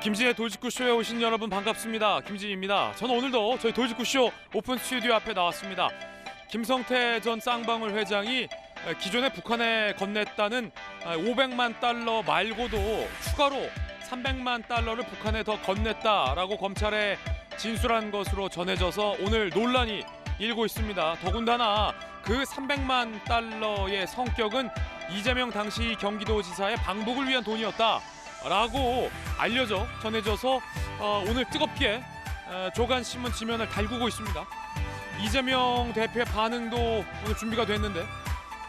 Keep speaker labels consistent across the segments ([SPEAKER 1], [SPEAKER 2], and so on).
[SPEAKER 1] 김진의 돌직구쇼에 오신 여러분 반갑습니다. 김진입니다. 저는 오늘도 저희 돌직구쇼 오픈 스튜디오 앞에 나왔습니다. 김성태 전 쌍방울 회장이 기존에 북한에 건넸다는 500만 달러 말고도 추가로 300만 달러를 북한에 더 건넸다라고 검찰에 진술한 것으로 전해져서 오늘 논란이 일고 있습니다. 더군다나 그 300만 달러의 성격은 이재명 당시 경기도지사의 방북을 위한 돈이었다라고 전해져서 오늘 뜨겁게 조간신문 지면을 달구고 있습니다. 이재명 대표의 반응도 오늘 준비가 됐는데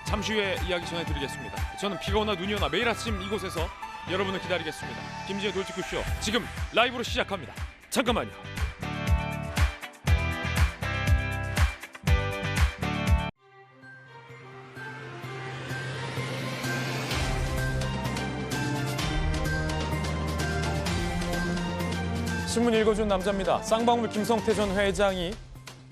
[SPEAKER 1] 잠시 후에 이야기 전해드리겠습니다. 저는 비가 오나 눈이 오나 매일 아침 이곳에서 여러분을 기다리겠습니다. 김진의 돌직구쇼 지금 라이브로 시작합니다. 잠깐만요. 신문 읽어준 남자입니다. 쌍방울 김성태 전 회장이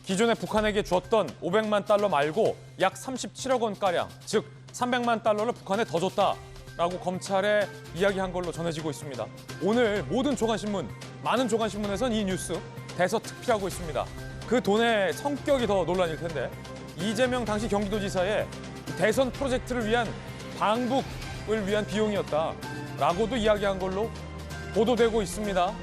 [SPEAKER 1] 기존에 북한에게 줬던 500만 달러 말고 약 37억 원가량, 즉 300만 달러를 북한에 더 줬다라고 검찰에 이야기한 걸로 전해지고 있습니다. 오늘 모든 조간신문, 많은 조간신문에서는 이 뉴스 대서특필하고 있습니다. 그 돈의 성격이 더 논란일 텐데 이재명 당시 경기도지사의 대선 프로젝트를 위한 방북을 위한 비용이었다라고도 이야기한 걸로 보도되고 있습니다.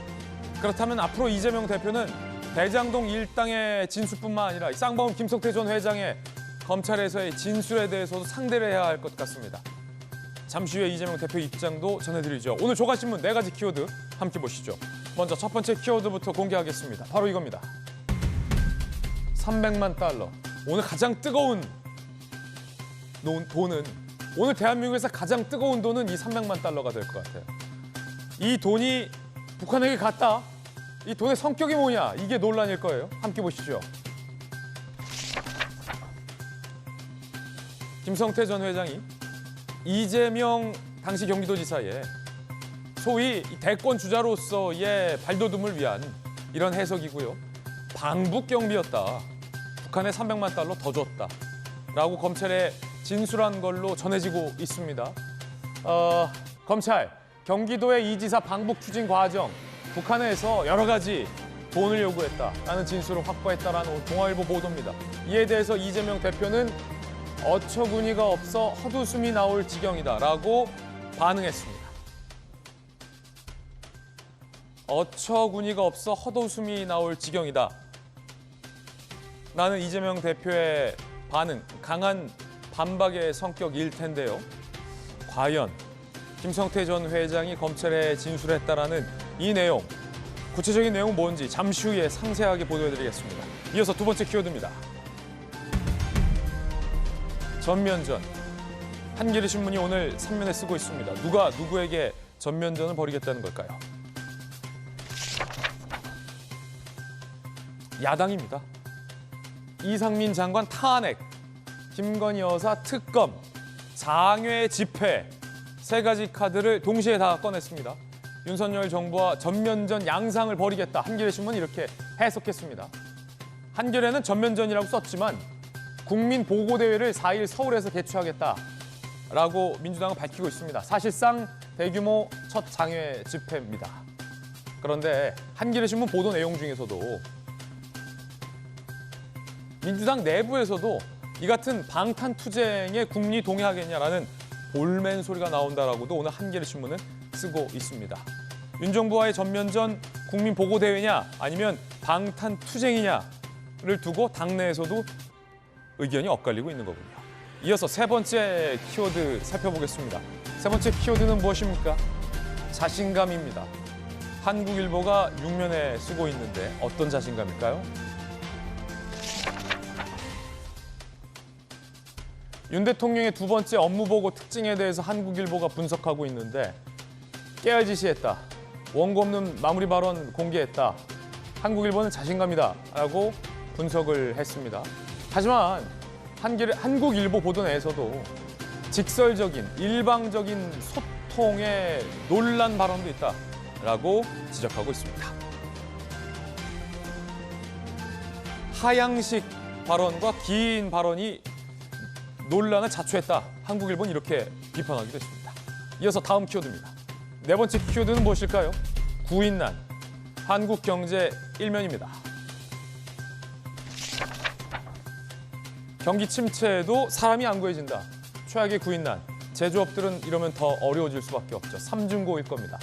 [SPEAKER 1] 그렇다면 앞으로 이재명 대표는 대장동 일당의 진술뿐만 아니라 쌍방울 김성태 전 회장의 검찰에서의 진술에 대해서도 상대를 해야 할 것 같습니다. 잠시 후에 이재명 대표 입장도 전해드리죠. 오늘 조간신문 4가지 키워드 함께 보시죠. 먼저 첫 번째 키워드부터 공개하겠습니다. 바로 이겁니다. 300만 달러. 오늘 가장 뜨거운 돈은, 오늘 대한민국에서 가장 뜨거운 돈은 이 300만 달러가 될 것 같아요. 이 돈이 북한에게 갔다. 이 돈의 성격이 뭐냐? 이게 논란일 거예요. 함께 보시죠. 김성태 전 회장이 이재명 당시 경기도지사의 소위 대권 주자로서의 발돋움을 위한 이런 해석이고요. 방북 경비였다. 북한에 300만 달러 더 줬다. 라고 검찰에 진술한 걸로 전해지고 있습니다. 검찰, 경기도의 이 지사 방북 추진 과정, 북한에서 여러 가지 돈을 요구했다라는 진술을 확보했다라는 오늘 동아일보 보도입니다. 이에 대해서 이재명 대표는 어처구니가 없어 헛웃음이 나올 지경이다라고 반응했습니다. 어처구니가 없어 헛웃음이 나올 지경이다. 라는 이재명 대표의 반응, 강한 반박의 성격일 텐데요. 과연 김성태 전 회장이 검찰에 진술했다라는 이 내용, 구체적인 내용은 뭔지 잠시 후에 상세하게 보도해드리겠습니다. 이어서 두 번째 키워드입니다. 전면전. 한겨레신문이 오늘 3면에 쓰고 있습니다. 누가 누구에게 전면전을 벌이겠다는 걸까요? 야당입니다. 이상민 장관 탄핵, 김건희 여사 특검, 장외 집회, 3가지 카드를 동시에 다 꺼냈습니다. 윤석열 정부와 전면전 양상을 벌이겠다. 한겨레신문은 이렇게 해석했습니다. 한겨레는 전면전이라고 썼지만 국민보고대회를 4일 서울에서 개최하겠다라고 민주당은 밝히고 있습니다. 사실상 대규모 첫 장외 집회입니다. 그런데 한겨레신문 보도 내용 중에서도 민주당 내부에서도 이 같은 방탄투쟁에 국민이 동의하겠냐라는 볼멘 소리가 나온다라고도 오늘 한겨레신문은 쓰고 있습니다. 윤 정부와의 전면전 국민보고대회냐 아니면 방탄투쟁이냐를 두고 당내에서도 의견이 엇갈리고 있는 거군요. 이어서 세 번째 키워드 살펴보겠습니다. 세 번째 키워드는 무엇입니까? 자신감입니다. 한국일보가 6면에 쓰고 있는데 어떤 자신감일까요? 윤 대통령의 두 번째 업무보고 특징에 대해서 한국일보가 분석하고 있는데 깨알짓이했다. 원고 없는 마무리 발언 공개했다. 한국일보는 자신감이다 라고 분석을 했습니다. 하지만 한국일보 보도 내에서도 직설적인 일방적인 소통에 논란 발언도 있다라고 지적하고 있습니다. 하향식 발언과 긴 발언이 논란을 자초했다. 한국일보는 이렇게 비판하기도 했습니다. 이어서 다음 키워드입니다. 네 번째 키워드는 무엇일까요? 구인난, 한국경제 일면입니다. 경기 침체에도 사람이 안 구해진다. 최악의 구인난. 제조업들은 이러면 더 어려워질 수밖에 없죠. 삼중고일 겁니다.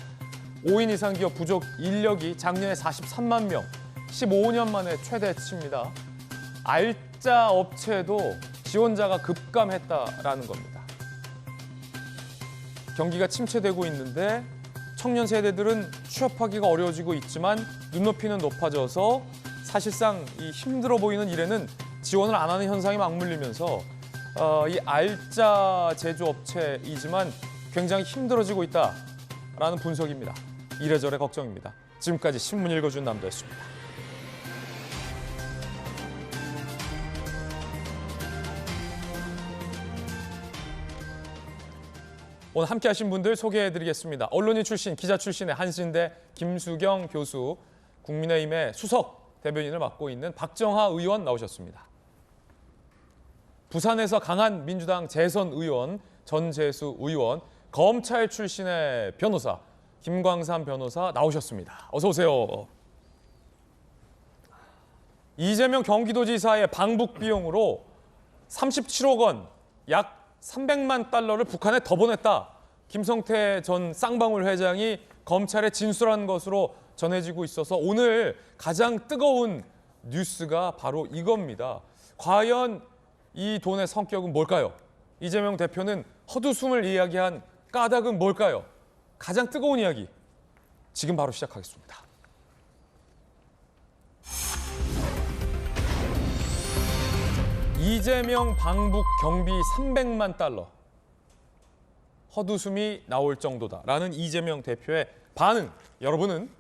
[SPEAKER 1] 5인 이상 기업 부족 인력이 작년에 43만 명, 15년 만에 최대치입니다. 알짜 업체도 지원자가 급감했다라는 겁니다. 경기가 침체되고 있는데 청년 세대들은 취업하기가 어려워지고 있지만 눈높이는 높아져서 사실상 이 힘들어 보이는 일에는 지원을 안 하는 현상이 맞물리면서 이 알짜 제조업체이지만 굉장히 힘들어지고 있다라는 분석입니다. 이래저래 걱정입니다. 지금까지 신문 읽어준 남도였습니다. 오늘 함께 하신 분들 소개해드리겠습니다. 언론인 출신, 기자 출신의 한신대 김수경 교수, 국민의힘의 수석 대변인을 맡고 있는 박정하 의원 나오셨습니다. 부산에서 강한 민주당 재선 의원, 전재수 의원, 검찰 출신의 변호사, 김광삼 변호사 나오셨습니다. 어서 오세요. 이재명 경기도지사의 방북 비용으로 37억 원, 약 300만 달러를 북한에 더 보냈다. 김성태 전 쌍방울 회장이 검찰에 진술한 것으로 전해지고 있어서 오늘 가장 뜨거운 뉴스가 바로 이겁니다. 과연 이 돈의 성격은 뭘까요? 이재명 대표는 헛웃음을 이야기한 까닭은 뭘까요? 가장 뜨거운 이야기 지금 바로 시작하겠습니다. 이재명 방북 경비 300만 달러. 헛웃음이 나올 정도다라는 이재명 대표의 반응. 여러분은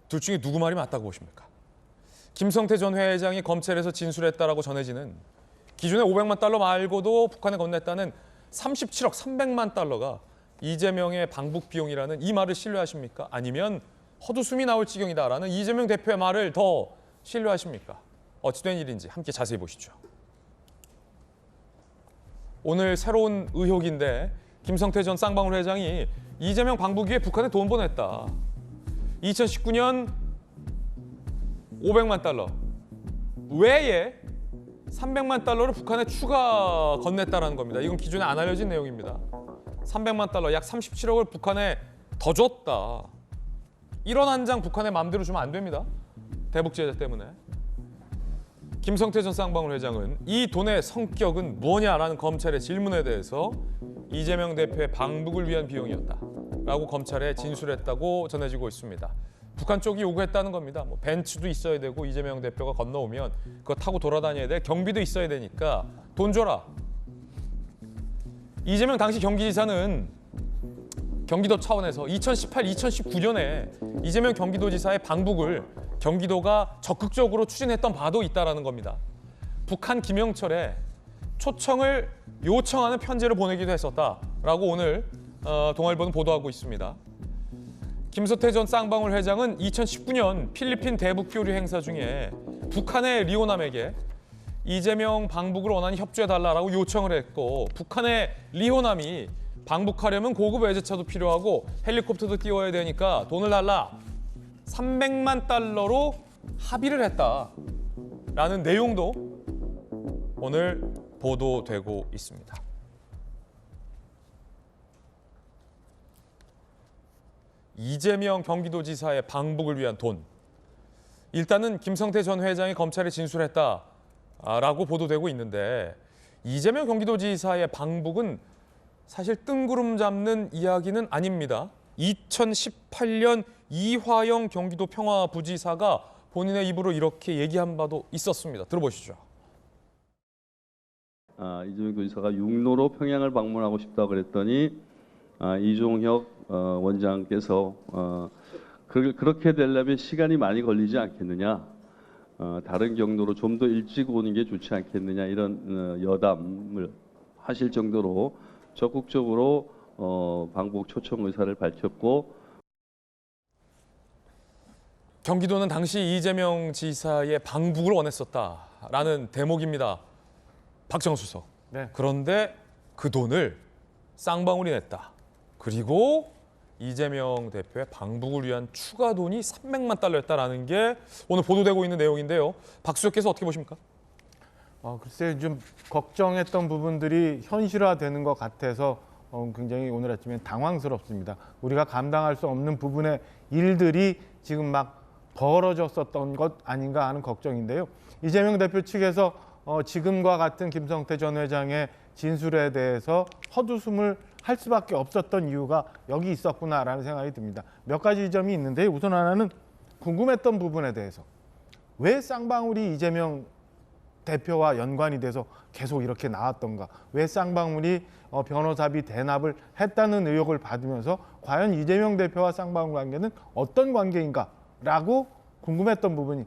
[SPEAKER 1] 둘 중에 누구 말이 맞다고 보십니까? 김성태 전 회장이 검찰에서 진술했다라고 전해지는 기존의 500만 달러 말고도 북한에 건넸다는 37억 300만 달러가 이재명의 방북 비용이라는 이 말을 신뢰하십니까? 아니면 헛웃음이 나올 지경이다라는 이재명 대표의 말을 더 신뢰하십니까? 어찌된 일인지 함께 자세히 보시죠. 오늘 새로운 의혹인데 김성태 전 쌍방울 회장이 이재명 방북 위에 북한에 돈 보냈다. 2019년 500만 달러 외에 300만 달러를 북한에 추가 건넸다라는 겁니다. 이건 기존에 안 알려진 내용입니다. 300만 달러, 약 37억을 북한에 더 줬다. 1원 한 장 북한에 마음대로 주면 안 됩니다. 대북 제재 때문에. 김성태 전 쌍방울 회장은 이 돈의 성격은 뭐냐라는 검찰의 질문에 대해서 이재명 대표의 방북을 위한 비용이었다라고 검찰에 진술했다고 전해지고 있습니다. 북한 쪽이 요구했다는 겁니다. 뭐 벤츠도 있어야 되고 이재명 대표가 건너오면 그거 타고 돌아다녀야 돼. 경비도 있어야 되니까 돈 줘라. 이재명 당시 경기지사는 경기도 차원에서 2018, 2019년에 이재명 경기도지사의 방북을 경기도가 적극적으로 추진했던 바도 있다라는 겁니다. 북한 김영철에 초청을 요청하는 편지를 보내기도 했었다라고 오늘 동아일보는 보도하고 있습니다. 김성태 전 쌍방울 회장은 2019년 필리핀 대북 교류 행사 중에 북한의 리호남에게 이재명 방북을 원하니 협조해달라고 요청을 했고 북한의 리호남이 방북하려면 고급 외제차도 필요하고 헬리콥터도 띄워야 되니까 돈을 달라. 300만 달러로 합의를 했다라는 내용도 오늘 보도되고 있습니다. 이재명 경기도지사의 방북을 위한 돈. 일단은 김성태 전 회장이 검찰에 진술했다라고 보도되고 있는데 이재명 경기도지사의 방북은 사실 뜬구름 잡는 이야기는 아닙니다. 2018년 이화영 경기도 평화부지사가 본인의 입으로 이렇게 얘기한 바도 있었습니다. 들어보시죠.
[SPEAKER 2] 이재명 도지사가 육로로 평양을 방문하고 싶다고 그랬더니 이종혁 원장께서 그렇게 되려면 시간이 많이 걸리지 않겠느냐. 다른 경로로 좀 더 일찍 오는 게 좋지 않겠느냐. 이런 여담을 하실 정도로 적극적으로 방북 초청 의사를 밝혔고
[SPEAKER 1] 경기도는 당시 이재명 지사의 방북을 원했었다라는 대목입니다. 박정수 수석. 네. 그런데 그 돈을 쌍방울이 냈다. 그리고 이재명 대표의 방북을 위한 추가 돈이 300만 달러였다라는 게 오늘 보도되고 있는 내용인데요. 박수혁께서 어떻게 보십니까?
[SPEAKER 3] 글쎄 좀 걱정했던 부분들이 현실화되는 것 같아서 굉장히 오늘 아침에 당황스럽습니다. 우리가 감당할 수 없는 부분의 일들이 지금 막 벌어졌었던 것 아닌가 하는 걱정인데요. 이재명 대표 측에서 지금과 같은 김성태 전 회장의 진술에 대해서 헛웃음을 할 수밖에 없었던 이유가 여기 있었구나라는 생각이 듭니다. 몇 가지 지점이 있는데 우선 하나는 궁금했던 부분에 대해서 왜 쌍방울이 이재명 대표와 연관이 돼서 계속 이렇게 나왔던가? 왜 쌍방울이 변호사비 대납을 했다는 의혹을 받으면서 과연 이재명 대표와 쌍방울 관계는 어떤 관계인가라고 궁금했던 부분이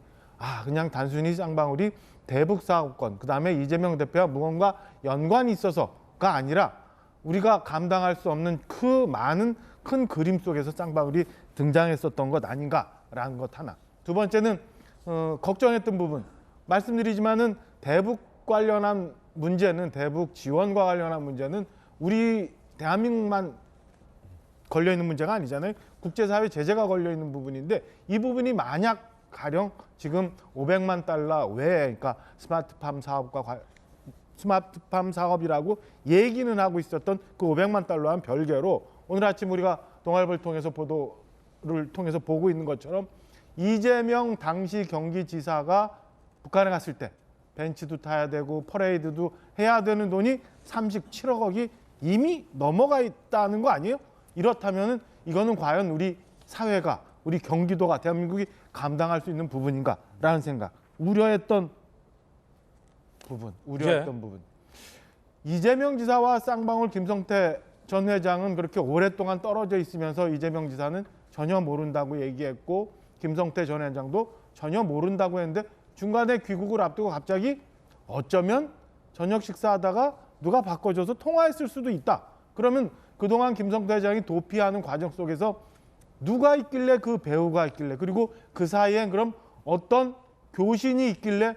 [SPEAKER 3] 그냥 단순히 쌍방울이 대북 사업권 그다음에 이재명 대표와 무언가 연관이 있어서가 아니라 우리가 감당할 수 없는 그 많은 큰 그림 속에서 쌍방울이 등장했었던 것 아닌가라는 것 하나. 두 번째는 걱정했던 부분 말씀드리지만은 대북 관련한 문제는 대북 지원과 관련한 문제는 우리 대한민국만 걸려 있는 문제가 아니잖아요. 국제사회 제재가 걸려 있는 부분인데 이 부분이 만약 가령 지금 500만 달러 외에 그러니까 스마트팜 사업이라고 얘기는 하고 있었던 그 500만 달러와는 별개로 오늘 아침 우리가 동아일보를 통해서 보도를 통해서 보고 있는 것처럼 이재명 당시 경기지사가 북한에 갔을 때 벤치도 타야 되고 퍼레이드도 해야 되는 돈이 37억 원이 이미 넘어가 있다는 거 아니에요? 이렇다면 이거는 과연 우리 사회가 우리 경기도가 대한민국이 감당할 수 있는 부분인가라는 생각 우려했던 부분 이재명 지사와 쌍방울 김성태 전 회장은 그렇게 오랫동안 떨어져 있으면서 이재명 지사는 전혀 모른다고 얘기했고 김성태 전 회장도 전혀 모른다고 했는데 중간에 귀국을 앞두고 갑자기 어쩌면 저녁 식사하다가 누가 바꿔줘서 통화했을 수도 있다. 그러면 그동안 김성태 회장이 도피하는 과정 속에서 누가 있길래 그 배우가 있길래 그리고 그 사이엔 그럼 어떤 교신이 있길래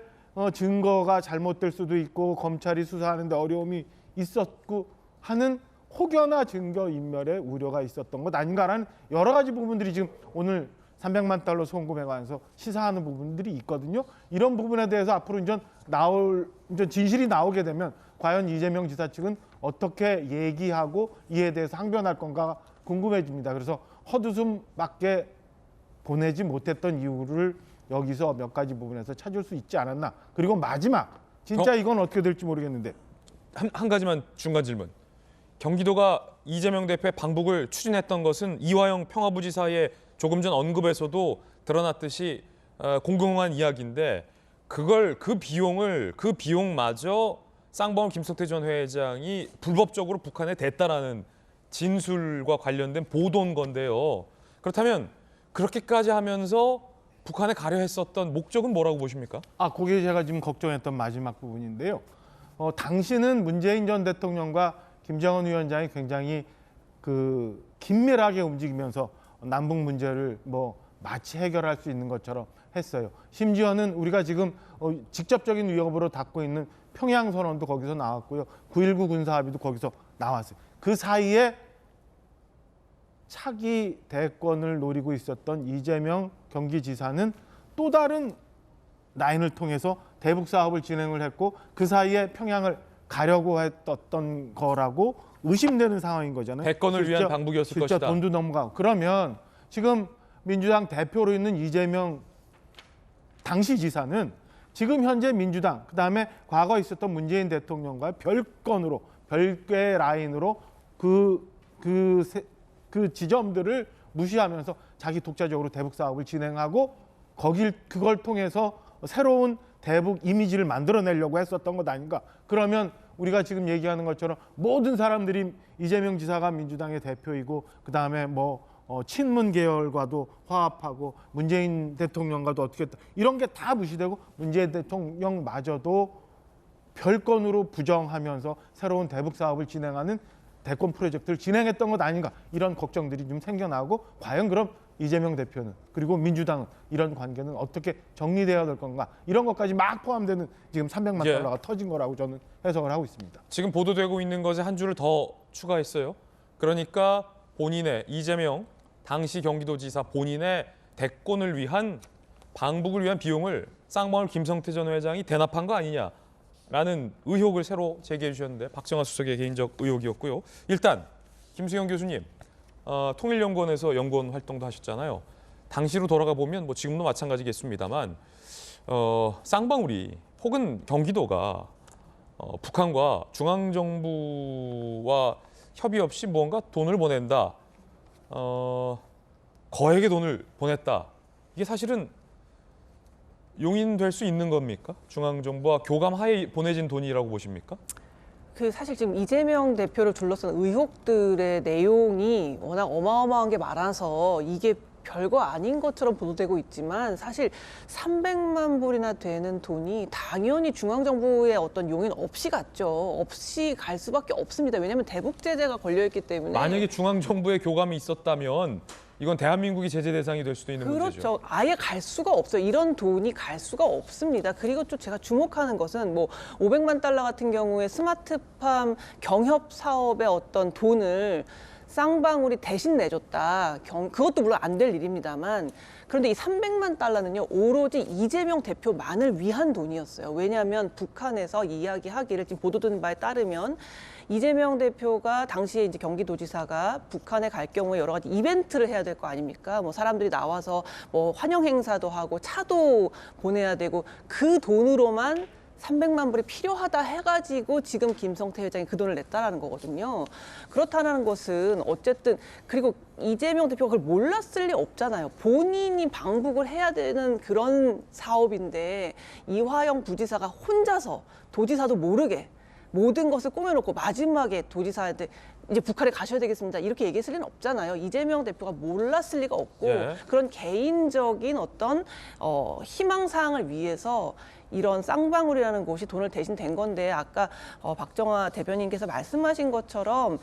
[SPEAKER 3] 증거가 잘못될 수도 있고 검찰이 수사하는데 어려움이 있었고 하는 혹여나 증거인멸의 우려가 있었던 것 아닌가라는 여러 가지 부분들이 지금 오늘 300만 달러 송금에 관해서 시사하는 부분들이 있거든요. 이런 부분에 대해서 앞으로 이제 진실이 나오게 되면 과연 이재명 지사 측은 어떻게 얘기하고 이에 대해서 항변할 건가 궁금해집니다. 그래서 헛웃음밖에 보내지 못했던 이유를 여기서 몇 가지 부분에서 찾을 수 있지 않았나. 그리고 마지막 진짜 이건 어떻게 될지 모르겠는데
[SPEAKER 1] 한 가지만 중간 질문. 경기도가 이재명 대표의 방북을 추진했던 것은 이화영 평화부지사의 조금 전 언급에서도 드러났듯이 공공한 이야기인데 그 비용마저 쌍방울 김성태 전 회장이 불법적으로 북한에 댔다라는 진술과 관련된 보도인 건데요. 그렇다면 그렇게까지 하면서 북한에 가려 했었던 목적은 뭐라고 보십니까?
[SPEAKER 3] 그게 제가 지금 걱정했던 마지막 부분인데요. 당시는 문재인 전 대통령과 김정은 위원장이 굉장히 긴밀하게 움직이면서 남북 문제를 마치 해결할 수 있는 것처럼 했어요. 심지어는 우리가 지금 직접적인 위협으로 닫고 있는 평양 선언도 거기서 나왔고요. 9.19 군사합의도 거기서 나왔어요. 그 사이에 차기 대권을 노리고 있었던 이재명 경기지사는 또 다른 라인을 통해서 대북 사업을 진행을 했고 그 사이에 평양을 가려고 했던 거라고 의심되는 상황인 거잖아요.
[SPEAKER 1] 대권을 위한 방북이었을 것이다.
[SPEAKER 3] 돈도 넘어가고. 그러면 지금 민주당 대표로 있는 이재명 당시 지사는 지금 현재 민주당 그다음에 과거에 있었던 문재인 대통령과 별건으로 별개의 라인으로 그 지점들을 무시하면서 자기 독자적으로 대북 사업을 진행하고 그걸 통해서 새로운 대북 이미지를 만들어내려고 했었던 것 아닌가. 그러면 우리가 지금 얘기하는 것처럼 모든 사람들이 이재명 지사가 민주당의 대표이고 그다음에 친문 계열과도 화합하고 문재인 대통령과도 어떻게 했다. 이런 게 다 무시되고 문재인 대통령마저도 별건으로 부정하면서 새로운 대북 사업을 진행하는 대권 프로젝트를 진행했던 것 아닌가. 이런 걱정들이 좀 생겨나고 과연 그럼 이재명 대표는 그리고 민주당은 이런 관계는 어떻게 정리되어야 될 건가. 이런 것까지 막 포함되는 지금 300만 달러가 터진 거라고 저는 해석을 하고 있습니다.
[SPEAKER 1] 지금 보도되고 있는 것에 한 줄을 더 추가했어요. 그러니까 본인의 이재명 당시 경기도지사 본인의 대권을 위한 방북을 위한 비용을 쌍방울 김성태 전 회장이 대납한 거 아니냐라는 의혹을 새로 제기해 주셨는데 박정아 수석의 개인적 의혹이었고요. 일단 김수영 교수님 통일연구원에서 연구원 활동도 하셨잖아요. 당시로 돌아가 보면 뭐 지금도 마찬가지겠습니다만 쌍방울이 혹은 경기도가 북한과 중앙정부와 협의 없이 무언가 돈을 보낸다. 거액의 돈을 보냈다. 이게 사실은 용인될 수 있는 겁니까? 중앙정부와 교감하에 보내진 돈이라고 보십니까?
[SPEAKER 4] 그 사실 지금 이재명 대표를 둘러싼 의혹들의 내용이 워낙 어마어마한 게 많아서 이게 별거 아닌 것처럼 보도되고 있지만 사실 300만 불이나 되는 돈이 당연히 중앙정부의 어떤 용인 없이 갔죠. 없이 갈 수밖에 없습니다. 왜냐하면 대북 제재가 걸려있기 때문에.
[SPEAKER 1] 만약에 중앙정부의 교감이 있었다면 이건 대한민국이 제재 대상이 될 수도 있는 문제죠.
[SPEAKER 4] 그렇죠. 아예 갈 수가 없어요. 이런 돈이 갈 수가 없습니다. 그리고 또 제가 주목하는 것은 뭐 500만 달러 같은 경우에 스마트팜 경협 사업의 어떤 돈을 쌍방울이 대신 내줬다. 그것도 물론 안 될 일입니다만 그런데 이 300만 달러는요. 오로지 이재명 대표만을 위한 돈이었어요. 왜냐하면 북한에서 이야기하기를 지금 보도된 바에 따르면 이재명 대표가 당시에 이제 경기도지사가 북한에 갈 경우에 여러 가지 이벤트를 해야 될 거 아닙니까? 뭐 사람들이 나와서 뭐 환영 행사도 하고 차도 보내야 되고 그 돈으로만 300만 불이 필요하다 해가지고 지금 김성태 회장이 그 돈을 냈다라는 거거든요. 그렇다는 것은 어쨌든 그리고 이재명 대표가 그걸 몰랐을 리 없잖아요. 본인이 방북을 해야 되는 그런 사업인데 이화영 부지사가 혼자서 도지사도 모르게 모든 것을 꾸며놓고 마지막에 도지사한테 이제 북한에 가셔야 되겠습니다. 이렇게 얘기했을 리는 없잖아요. 이재명 대표가 몰랐을 리가 없고
[SPEAKER 1] 예.
[SPEAKER 4] 그런 개인적인 어떤 희망사항을 위해서 이런 쌍방울이라는 곳이 돈을 대신 댄 건데 아까 박정아 대변인께서 말씀하신 것처럼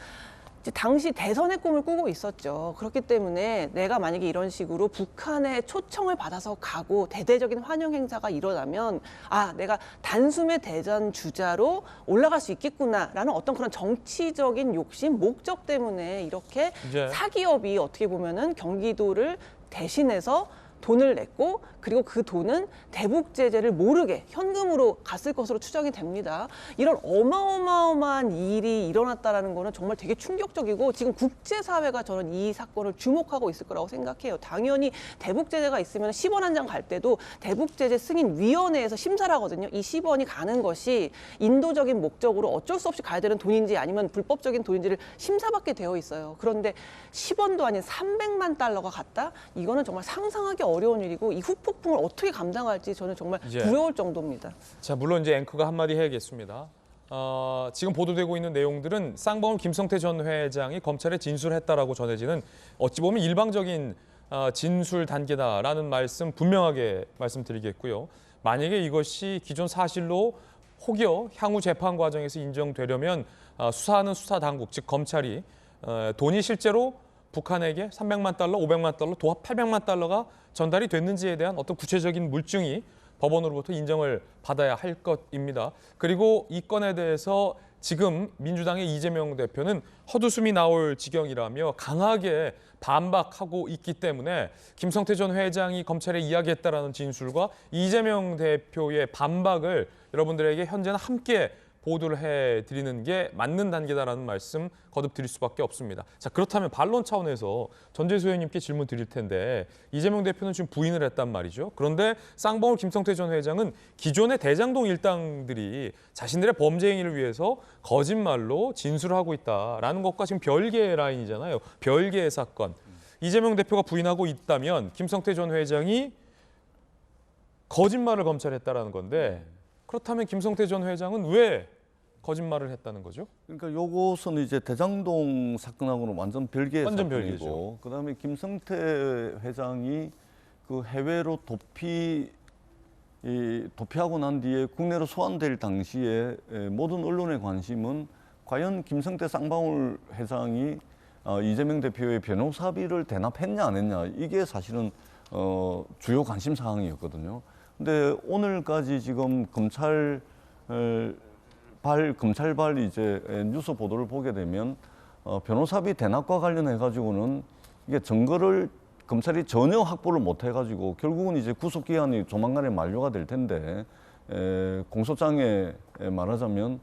[SPEAKER 4] 이제 당시 대선의 꿈을 꾸고 있었죠. 그렇기 때문에 내가 만약에 이런 식으로 북한의 초청을 받아서 가고 대대적인 환영 행사가 일어나면 아, 내가 단숨에 대전 주자로 올라갈 수 있겠구나라는 어떤 그런 정치적인 욕심, 목적 때문에 이렇게
[SPEAKER 1] 이제
[SPEAKER 4] 사기업이 어떻게 보면은 경기도를 대신해서 돈을 냈고 그리고 그 돈은 대북 제재를 모르게 현금으로 갔을 것으로 추정이 됩니다. 이런 어마어마한 일이 일어났다는 거는 정말 되게 충격적이고 지금 국제사회가 저는 이 사건을 주목하고 있을 거라고 생각해요. 당연히 대북 제재가 있으면 10원 한 장 갈 때도 대북 제재 승인 위원회에서 심사를 하거든요. 이 10원이 가는 것이 인도적인 목적으로 어쩔 수 없이 가야 되는 돈인지 아니면 불법적인 돈인지를 심사받게 되어 있어요. 그런데 10원도 아닌 300만 달러가 갔다? 이거는 정말 상상하기 어려운 일이고 이 후폭풍을 어떻게 감당할지 저는 정말 두려울 정도입니다.
[SPEAKER 1] 자, 물론 이제 앵커가 한마디 해야겠습니다. 지금 보도되고 있는 내용들은 쌍방울 김성태 전 회장이 검찰에 진술했다라고 전해지는 어찌 보면 일방적인 진술 단계다라는 말씀 분명하게 말씀드리겠고요. 만약에 이것이 기존 사실로 혹여 향후 재판 과정에서 인정되려면 수사하는 수사당국, 즉 검찰이 돈이 실제로 북한에게 300만 달러, 500만 달러, 도합 800만 달러가 전달이 됐는지에 대한 어떤 구체적인 물증이 법원으로부터 인정을 받아야 할 것입니다. 그리고 이 건에 대해서 지금 민주당의 이재명 대표는 헛웃음이 나올 지경이라며 강하게 반박하고 있기 때문에 김성태 전 회장이 검찰에 이야기했다라는 진술과 이재명 대표의 반박을 여러분들에게 현재는 함께 보도를 해드리는 게 맞는 단계다라는 말씀 거듭 드릴 수밖에 없습니다. 자, 그렇다면 반론 차원에서 전재수 의원님께 질문 드릴 텐데 이재명 대표는 지금 부인을 했단 말이죠. 그런데 쌍방울 김성태 전 회장은 기존의 대장동 일당들이 자신들의 범죄 행위를 위해서 거짓말로 진술을 하고 있다라는 것과 지금 별개의 라인이잖아요. 별개의 사건. 이재명 대표가 부인하고 있다면 김성태 전 회장이 거짓말을 검찰에 했다라는 건데 그렇다면 김성태 전 회장은 왜 거짓말을 했다는 거죠?
[SPEAKER 5] 그러니까 요것은 이제 대장동 사건하고는 완전 별개의
[SPEAKER 1] 완전
[SPEAKER 5] 사건이고,
[SPEAKER 1] 별개죠.
[SPEAKER 5] 그다음에 김성태 회장이 그 해외로 도피하고 난 뒤에 국내로 소환될 당시에 모든 언론의 관심은 과연 김성태 쌍방울 회장이 이재명 대표의 변호사비를 대납했냐 안 했냐 이게 사실은 주요 관심 사항이었거든요. 근데 오늘까지 지금 검찰발 이제 뉴스 보도를 보게 되면 변호사비 대납과 관련해 가지고는 이게 증거를 검찰이 전혀 확보를 못 해가지고 결국은 이제 구속 기한이 조만간에 만료가 될 텐데 공소장에 말하자면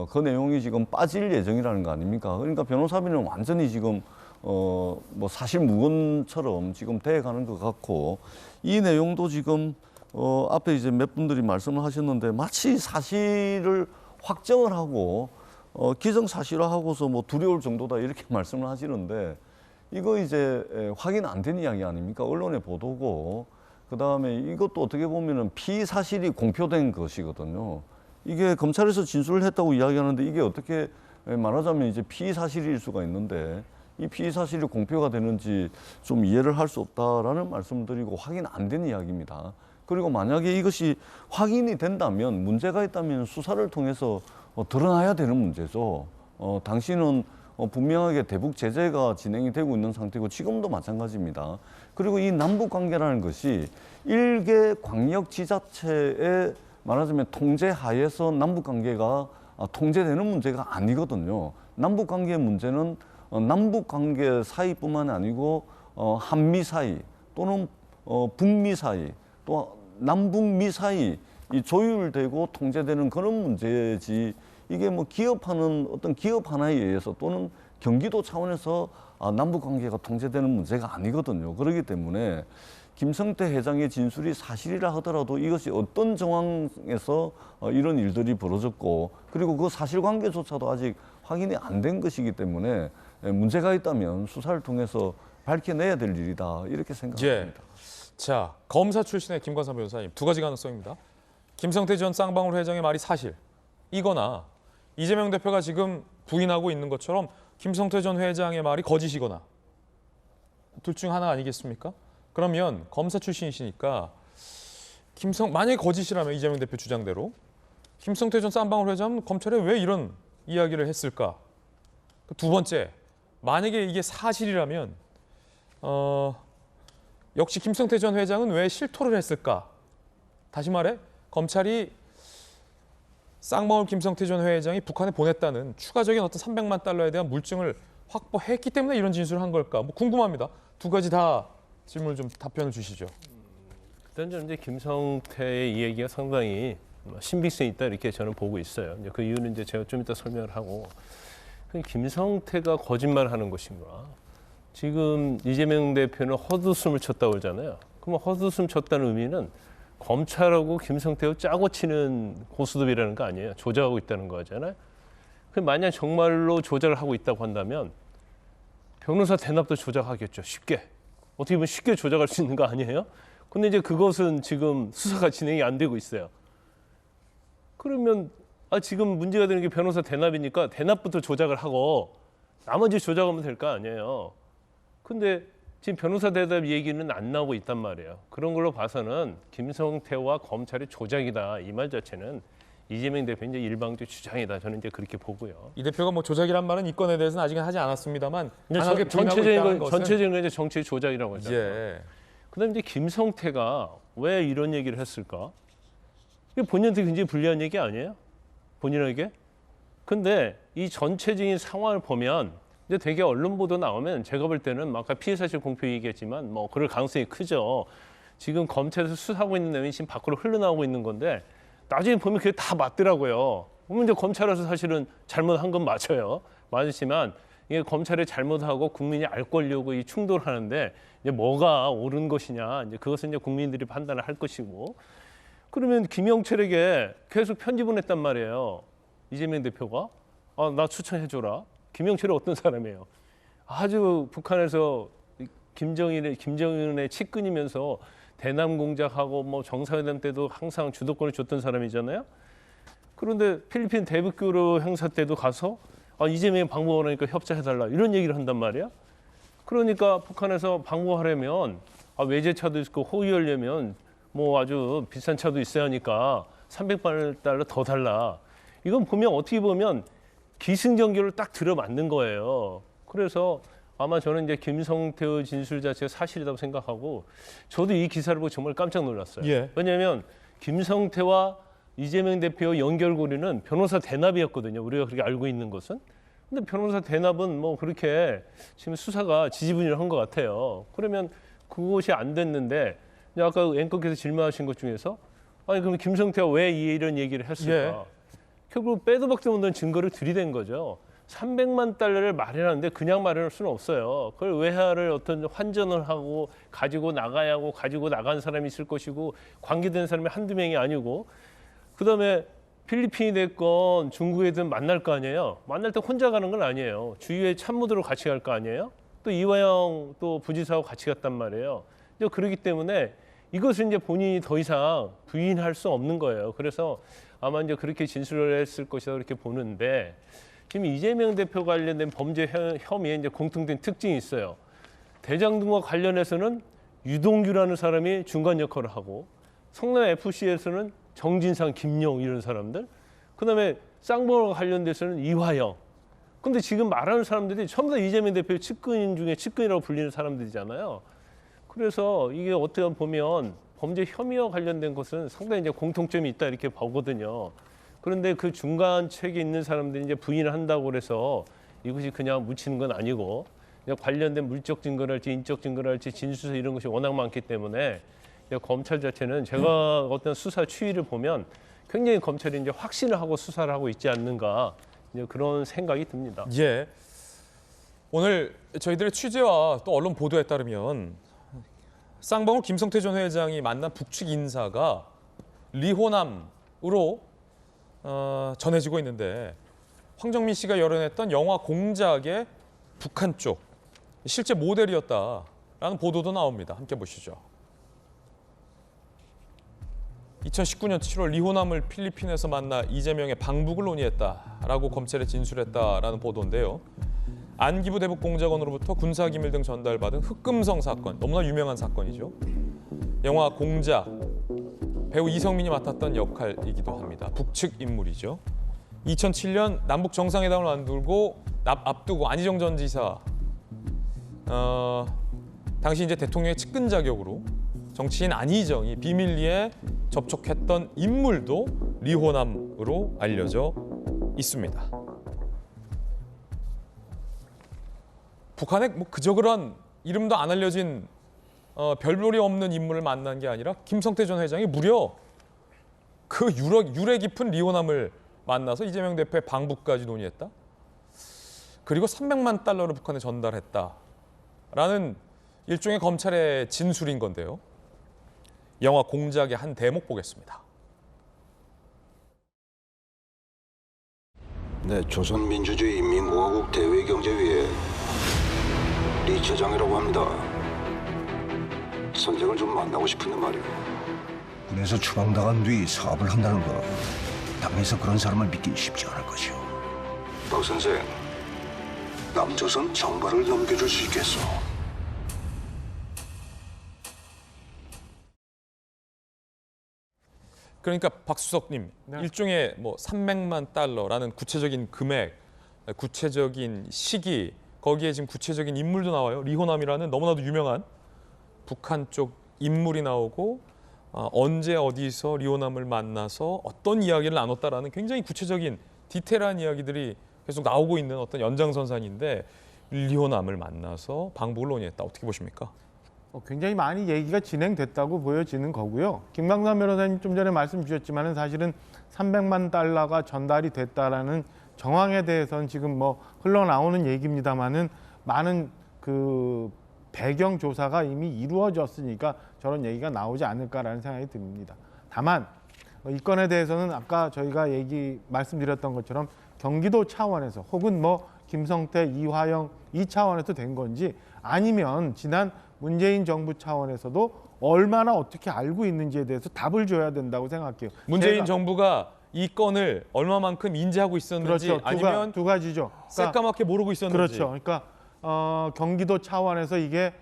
[SPEAKER 5] 그 내용이 지금 빠질 예정이라는 거 아닙니까? 그러니까 변호사비는 완전히 지금 뭐 사실 무근처럼 지금 돼가는 것 같고 이 내용도 지금 앞에 이제 몇 분들이 말씀을 하셨는데 마치 사실을 확정을 하고 기정사실화하고서 뭐 두려울 정도다 이렇게 말씀을 하시는데 이거 이제 확인 안 된 이야기 아닙니까? 언론의 보도고 그다음에 이것도 어떻게 보면은 피사실이 공표된 것이거든요. 이게 검찰에서 진술을 했다고 이야기하는데 이게 어떻게 말하자면 이제 피사실일 수가 있는데 이 피사실이 공표가 되는지 좀 이해를 할 수 없다라는 말씀드리고 확인 안 된 이야기입니다. 그리고 만약에 이것이 확인이 된다면 문제가 있다면 수사를 통해서 드러나야 되는 문제죠. 당시는 분명하게 대북 제재가 진행이 되고 있는 상태고 지금도 마찬가지입니다. 그리고 이 남북 관계라는 것이 일개 광역 지자체의 말하자면 통제 하에서 남북 관계가 통제되는 문제가 아니거든요. 남북 관계의 문제는 남북 관계 사이뿐만 아니고 한미 사이 또는 북미 사이 또 남북미 사이 이 조율되고 통제되는 그런 문제지 이게 뭐 기업하는 어떤 기업 하나에 의해서 또는 경기도 차원에서 남북 관계가 통제되는 문제가 아니거든요. 그렇기 때문에 김성태 회장의 진술이 사실이라 하더라도 이것이 어떤 정황에서 이런 일들이 벌어졌고 그리고 그 사실관계조차도 아직 확인이 안 된 것이기 때문에 문제가 있다면 수사를 통해서 밝혀내야 될 일이다 이렇게 생각합니다.
[SPEAKER 1] 자, 검사 출신의 김관삼 변호사님 두 가지 가능성입니다. 김성태 전 쌍방울 회장의 말이 사실이거나 이재명 대표가 지금 부인하고 있는 것처럼 김성태 전 회장의 말이 거짓이거나 둘 중 하나 아니겠습니까? 그러면 검사 출신이시니까 만약에 거짓이라면 이재명 대표 주장대로 김성태 전 쌍방울 회장은 검찰에 왜 이런 이야기를 했을까? 두 번째, 만약에 이게 사실이라면 역시 김성태 전 회장은 왜 실토를 했을까? 다시 말해 검찰이 쌍방울 김성태 전 회장이 북한에 보냈다는 추가적인 어떤 300만 달러에 대한 물증을 확보했기 때문에 이런 진술을 한 걸까? 뭐 궁금합니다. 두 가지 다 질문을 좀 답변을 주시죠.
[SPEAKER 6] 일단 저는 이제 김성태의 이야기가 상당히 신빙성이 있다 이렇게 저는 보고 있어요. 이제 그 이유는 이제 제가 좀 이따 설명을 하고 김성태가 거짓말하는 것인가? 지금 이재명 대표는 헛웃음을 쳤다고 그러잖아요. 그럼 헛웃음 쳤다는 의미는 검찰하고 김성태하고 짜고 치는 고스톱이라는 거 아니에요. 조작하고 있다는 거잖아요. 만약 정말로 조작을 하고 있다고 한다면 변호사 대납도 조작하겠죠. 쉽게. 어떻게 보면 쉽게 조작할 수 있는 거 아니에요? 근데 이제 그것은 지금 수사가 진행이 안 되고 있어요. 그러면 지금 문제가 되는 게 변호사 대납이니까 대납부터 조작을 하고 나머지 조작하면 될 거 아니에요. 근데 지금 변호사 대납 얘기는 안 나오고 있단 말이에요. 그런 걸로 봐서는 김성태와 검찰의 조작이다. 이 말 자체는 이재명 대표 이제 일방적 주장이다. 저는 이제 그렇게 보고요.
[SPEAKER 1] 이 대표가 뭐 조작이란 말은 이 건에 대해서는 아직은 하지 않았습니다만 강하게 부인하고 있다는 것은
[SPEAKER 6] 전체적인 건 이제 정치의 조작이라고 하잖아요.
[SPEAKER 1] 예.
[SPEAKER 6] 그다음에 이제 김성태가 왜 이런 얘기를 했을까? 이게 본인한테 굉장히 불리한 얘기 아니에요? 본인에게? 근데 이 전체적인 상황을 보면 이제 되게 언론 보도 나오면 제가 볼 때는 아까 피해 사실 공표 얘기했지만 뭐 그럴 가능성이 크죠. 지금 검찰에서 수사하고 있는 내용이 지금 밖으로 흘러나오고 있는 건데 나중에 보면 그게 다 맞더라고요. 그러면 이제 검찰에서 사실은 잘못한 건 맞아요. 맞지만 이게 검찰이 잘못하고 국민이 알 권려고 이 충돌하는데 이제 뭐가 옳은 것이냐 이제 그것은 이제 국민들이 판단을 할 것이고 그러면 김영철에게 계속 편집을 했단 말이에요. 이재명 대표가 나 추천해줘라. 김영철이 어떤 사람이에요? 아주 북한에서 김정은의 측근이면서 대남 공작하고 뭐 정상회담 때도 항상 주도권을 줬던 사람이잖아요. 그런데 필리핀 대북교류 행사 때도 가서 이재명이 방북하니까 협조해달라 이런 얘기를 한단 말이야. 그러니까 북한에서 방북하려면 외제차도 있고 호위하려면 뭐 아주 비싼 차도 있어야 하니까 300달러 더 달라. 이건 보면 어떻게 보면 기승전결을 딱 들어맞는 거예요. 그래서 아마 저는 이제 김성태의 진술 자체가 사실이라고 생각하고 저도 이 기사를 보고 정말 깜짝 놀랐어요.
[SPEAKER 1] 예.
[SPEAKER 6] 왜냐하면 김성태와 이재명 대표의 연결고리는 변호사 대납이었거든요. 우리가 그렇게 알고 있는 것은. 근데 변호사 대납은 뭐 그렇게 지금 수사가 지지분열한 것 같아요. 그러면 그것이 안 됐는데 이제 아까 앵커께서 질문하신 것 중에서 아니 그럼 김성태가 왜 이런 얘기를 했을까?
[SPEAKER 1] 예.
[SPEAKER 6] 결국 빼도 박도 못한 증거를 들이댄 거죠. 300만 달러를 마련하는데 그냥 마련할 수는 없어요. 그걸 외화를 어떤 환전을 하고 가지고 나가야 하고 가지고 나간 사람이 있을 것이고 관계된 사람이 한두 명이 아니고 그다음에 필리핀이 됐건 중국이든 만날 거 아니에요. 만날 때 혼자 가는 건 아니에요. 주위에 참모들로 같이 갈 거 아니에요. 또 이화영 또 부지사하고 같이 갔단 말이에요. 이제 그렇기 때문에 이것을 이제 본인이 더 이상 부인할 수 없는 거예요. 그래서 아마 이제 그렇게 진술을 했을 것이다 그렇게 보는데 지금 이재명 대표 관련된 범죄 혐의에 이제 공통된 특징이 있어요. 대장동과 관련해서는 유동규라는 사람이 중간 역할을 하고 성남 FC에서는 정진상, 김용 이런 사람들, 그다음에 쌍방울과 관련돼서는 이화영. 근데 지금 말하는 사람들이 전부 다 이재명 대표의 측근인 중에 측근이라고 불리는 사람들이잖아요. 그래서 이게 어떻게 보면 범죄 혐의와 관련된 것은 상당히 이제 공통점이 있다 이렇게 보거든요. 그런데 그 중간 책에 있는 사람들이 이제 부인을 한다고 그래서 이것이 그냥 묻히는 건 아니고 관련된 물적 증거랄지 인적 증거랄지 진술서 이런 것이 워낙 많기 때문에 검찰 자체는 제가 어떤 수사 추이를 보면 굉장히 검찰이 이제 확신을 하고 수사를 하고 있지 않는가 이제 그런 생각이 듭니다.
[SPEAKER 1] 예. 오늘 저희들의 취재와 또 언론 보도에 따르면 쌍방울 김성태 전 회장이 만난 북측 인사가 리호남으로 전해지고 있는데 황정민 씨가 열어냈던 영화 공작의 북한 쪽 실제 모델이었다라는 보도도 나옵니다. 함께 보시죠. 2019년 7월 리호남을 필리핀에서 만나 이재명의 방북을 논의했다라고 검찰에 진술했다라는 보도인데요. 안기부 대북 공작원으로부터 군사기밀 등 전달받은 흑금성 사건, 너무나 유명한 사건이죠. 영화 공작, 배우 이성민이 맡았던 역할이기도 합니다. 북측 인물이죠. 2007년 남북 정상회담을 앞두고 안희정 전 지사, 당시 이제 대통령의 측근 자격으로 정치인 안희정이 비밀리에 접촉했던 인물도 리호남으로 알려져 있습니다. 북한에 뭐 그저 그런 이름도 안 알려진 별볼이 없는 인물을 만난 게 아니라 김성태 전 회장이 무려 그 유래 깊은 리호남을 만나서 이재명 대표의 방북까지 논의했다. 그리고 300만 달러를 북한에 전달했다라는 일종의 검찰의 진술인 건데요. 영화 공작의 한 대목 보겠습니다.
[SPEAKER 7] 네, 조선민주주의 인민공화국 대외경제위의 리 처장이라고 합니다. 선생을 좀 만나고 싶은데 말이에요.
[SPEAKER 8] 군에서 추방당한 뒤 사업을 한다는 거 당에서 그런 사람을 믿기 쉽지 않을 것이오.
[SPEAKER 7] 박 선생, 남조선 정발을 넘겨줄 수 있겠어?
[SPEAKER 1] 그러니까 박수석님, 일종의 뭐 300만 달러라는 구체적인 금액, 구체적인 시기, 거기에 지금 구체적인 인물도 나와요. 리호남이라는 너무나도 유명한 북한 쪽 인물이 나오고 언제 어디서 리호남을 만나서 어떤 이야기를 나눴다라는 굉장히 구체적인 디테일한 이야기들이 계속 나오고 있는 어떤 연장선상인데 리호남을 만나서 방북을 논의했다. 어떻게 보십니까?
[SPEAKER 3] 굉장히 많이 얘기가 진행됐다고 보여지는 거고요. 김강남 변호사님 좀 전에 말씀 주셨지만은 사실은 300만 달러가 전달이 됐다라는 정황에 대해서는 지금 뭐 흘러나오는 얘기입니다만은 많은 그 배경 조사가 이미 이루어졌으니까 저런 얘기가 나오지 않을까라는 생각이 듭니다. 다만 이 건에 대해서는 아까 저희가 말씀드렸던 것처럼 경기도 차원에서 혹은 뭐 김성태, 이화영 이 차원에서 된 건지 아니면 지난 문재인 정부 차원에서도 얼마나 어떻게 알고 있는지에 대해서 답을 줘야 된다고 생각해요.
[SPEAKER 1] 문재인 정부가 이 건을 얼마만큼 인지하고 있었는지
[SPEAKER 3] 그렇죠.
[SPEAKER 1] 아니면
[SPEAKER 3] 두 가지죠.
[SPEAKER 1] 새까맣게 모르고 있었는지.
[SPEAKER 3] 그렇죠. 그러니까 경기도 차원에서 이게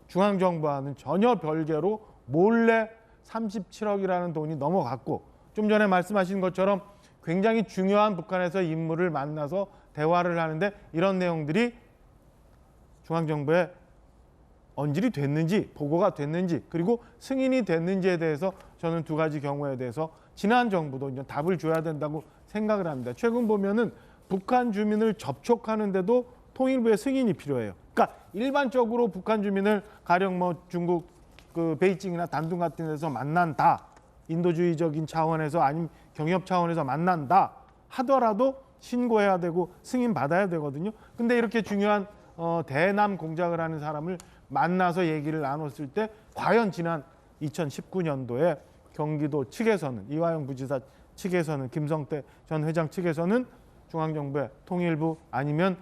[SPEAKER 3] 중앙정부와는 전혀 별개로 몰래 37억이라는 돈이 넘어갔고 좀 전에 말씀하신 것처럼 굉장히 중요한 북한에서 인물을 만나서 대화를 하는데 이런 내용들이 중앙정부에 언질이 됐는지 보고가 됐는지 그리고 승인이 됐는지에 대해서 저는 두 가지 경우에 대해서 지난 정부도 이제 답을 줘야 된다고 생각을 합니다. 최근 보면은 북한 주민을 접촉하는데도 통일부의 승인이 필요해요. 그러니까 일반적으로 북한 주민을 가령 뭐 중국 그 베이징이나 단둥 같은 데서 만난다, 인도주의적인 차원에서 아니면 경협 차원에서 만난다 하더라도 신고해야 되고 승인 받아야 되거든요. 근데 이렇게 중요한 대남 공작을 하는 사람을 만나서 얘기를 나눴을 때 과연 지난 2019년도에 경기도 측에서는, 이화영 부지사 측에서는, 김성태 전 회장 측에서는 중앙정부의 통일부 아니면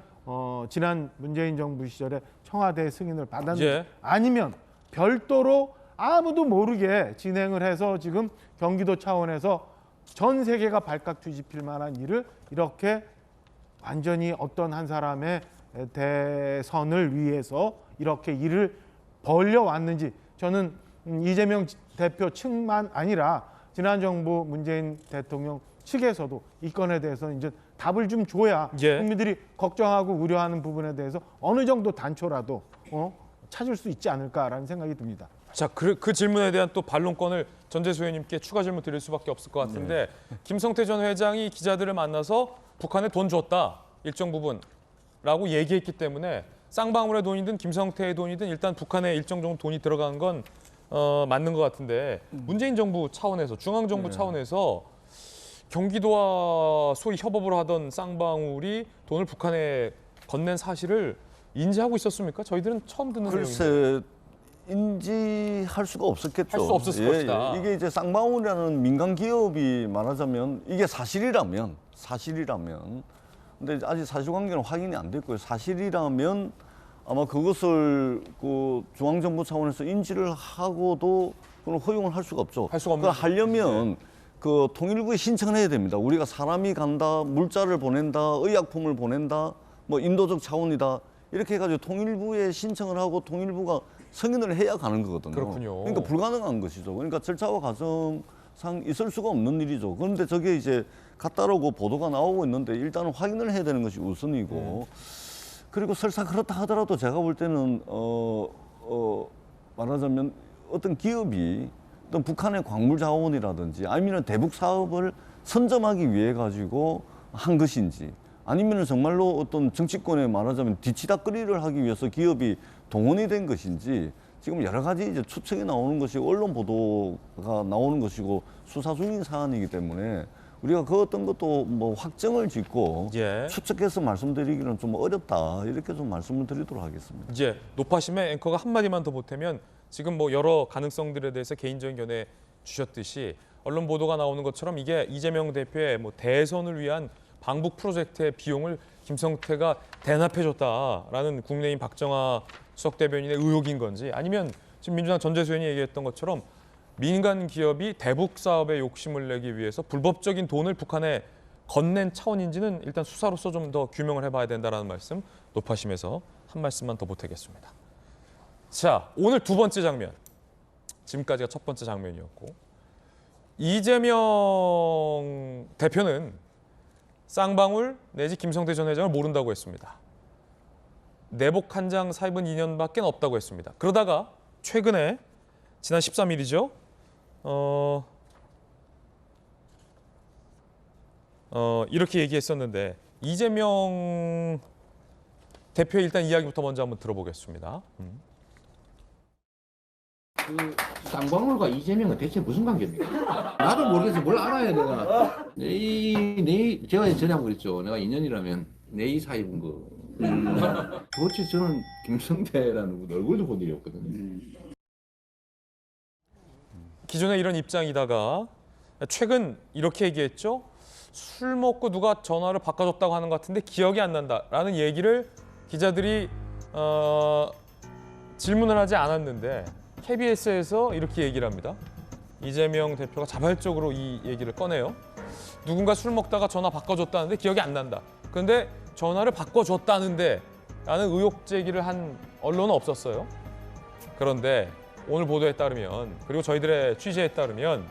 [SPEAKER 3] 지난 문재인 정부 시절에 청와대 승인을 받았는지
[SPEAKER 1] 예.
[SPEAKER 3] 아니면 별도로 아무도 모르게 진행을 해서 지금 경기도 차원에서 전 세계가 발칵 뒤집힐 만한 일을 이렇게 완전히 어떤 한 사람의 대선을 위해서 이렇게 일을 벌려왔는지, 저는 이재명 대표 측만 아니라 지난 정부 문재인 대통령 측에서도 이 건에 대해서는 이제 답을 좀 줘야
[SPEAKER 1] 예.
[SPEAKER 3] 국민들이 걱정하고 우려하는 부분에 대해서 어느 정도 단초라도 찾을 수 있지 않을까라는 생각이 듭니다.
[SPEAKER 1] 자, 그 질문에 대한 또 반론권을 전재수 의원님께 추가 질문 드릴 수밖에 없을 것 같은데 김성태 전 회장이 기자들을 만나서 북한에 돈 줬다, 일정 부분라고 얘기했기 때문에 쌍방울의 돈이든 김성태의 돈이든 일단 북한에 일정 정도 돈이 들어간 건 맞는 것 같은데 문재인 정부 차원에서, 중앙정부 차원에서 경기도와 소위 협업을 하던 쌍방울이 돈을 북한에 건넨 사실을 인지하고 있었습니까? 저희들은 처음 듣는 내용인데.
[SPEAKER 5] 글쎄, 인지할 수가 없었겠죠.
[SPEAKER 1] 할 수 없었을 것이다.
[SPEAKER 5] 이게 이제 쌍방울이라는 민간 기업이 말하자면 이게 사실이라면, 근데 아직 사실관계는 확인이 안 됐고요. 사실이라면 아마 그것을 그 중앙정부 차원에서 인지를 하고도 그걸 허용을 할 수가 없죠.
[SPEAKER 1] 할 수가 없는
[SPEAKER 5] 그걸 하려면 그 통일부에 신청을 해야 됩니다. 우리가 사람이 간다, 물자를 보낸다, 의약품을 보낸다, 뭐 인도적 차원이다, 이렇게 해가지고 통일부에 신청을 하고 통일부가 승인을 해야 가는 거거든요.
[SPEAKER 1] 그렇군요.
[SPEAKER 5] 그러니까 불가능한 것이죠. 그러니까 절차와 과정상 있을 수가 없는 일이죠. 그런데 저게 이제 갔다라고 보도가 나오고 있는데 일단은 확인을 해야 되는 것이 우선이고, 그리고 설사 그렇다 하더라도 제가 볼 때는 말하자면 어떤 기업이 어떤 북한의 광물 자원이라든지 아니면 대북 사업을 선점하기 위해 가지고 한 것인지, 아니면 정말로 어떤 정치권에 말하자면 뒤치다꺼리를 하기 위해서 기업이 동원이 된 것인지, 지금 여러 가지 이제 추측이 나오는 것이 언론 보도가 나오는 것이고 수사 중인 사안이기 때문에 우리가 그 어떤 것도 뭐 확정을 짓고
[SPEAKER 1] 예.
[SPEAKER 5] 추측해서 말씀드리기는 좀 어렵다, 이렇게 좀 말씀을 드리도록 하겠습니다.
[SPEAKER 1] 이제 노파심의 앵커가 한마디만 더 보태면 지금 뭐 여러 가능성들에 대해서 개인적인 견해 주셨듯이 언론 보도가 나오는 것처럼 이게 이재명 대표의 뭐 대선을 위한 방북 프로젝트의 비용을 김성태가 대납해줬다라는 국민의힘 박정아 수석 대변인의 의혹인 건지, 아니면 지금 민주당 전재수 의원이 얘기했던 것처럼 민간 기업이 대북 사업에 욕심을 내기 위해서 불법적인 돈을 북한에 건넨 차원인지는 일단 수사로서 좀 더 규명을 해봐야 된다는 말씀, 노파심에서 한 말씀만 더 보태겠습니다. 자, 오늘 두 번째 장면. 지금까지가 첫 번째 장면이었고, 이재명 대표는 쌍방울 내지 김성태 전 회장을 모른다고 했습니다. 내복 한 장 사입은 2년밖에 없다고 했습니다. 그러다가 최근에 지난 13일이죠. 이렇게 얘기했었는데, 이재명 대표의 일단 이야기부터 먼저 한번 들어보겠습니다.
[SPEAKER 9] 그 쌍방울과 이재명은 대체 무슨 관계입니까? 나도 모르겠어. 뭘 알아야 내가. 제가 전에 한번 그랬죠. 내가 2년이라면 내이 사입은 거. 도대체 저는 김성태라는 분 얼굴도 본 일이 없거든요.
[SPEAKER 1] 기존에 이런 입장이다가 최근 이렇게 얘기했죠. 술 먹고 누가 전화를 바꿔줬다고 하는 것 같은데 기억이 안 난다라는 얘기를 기자들이 질문을 하지 않았는데 KBS에서 이렇게 얘기를 합니다. 이재명 대표가 자발적으로 이 얘기를 꺼내요. 누군가 술 먹다가 전화 바꿔줬다는데 기억이 안 난다. 그런데 전화를 바꿔줬다는데 라는 의혹 제기를 한 언론은 없었어요. 그런데 오늘 보도에 따르면, 그리고 저희들의 취재에 따르면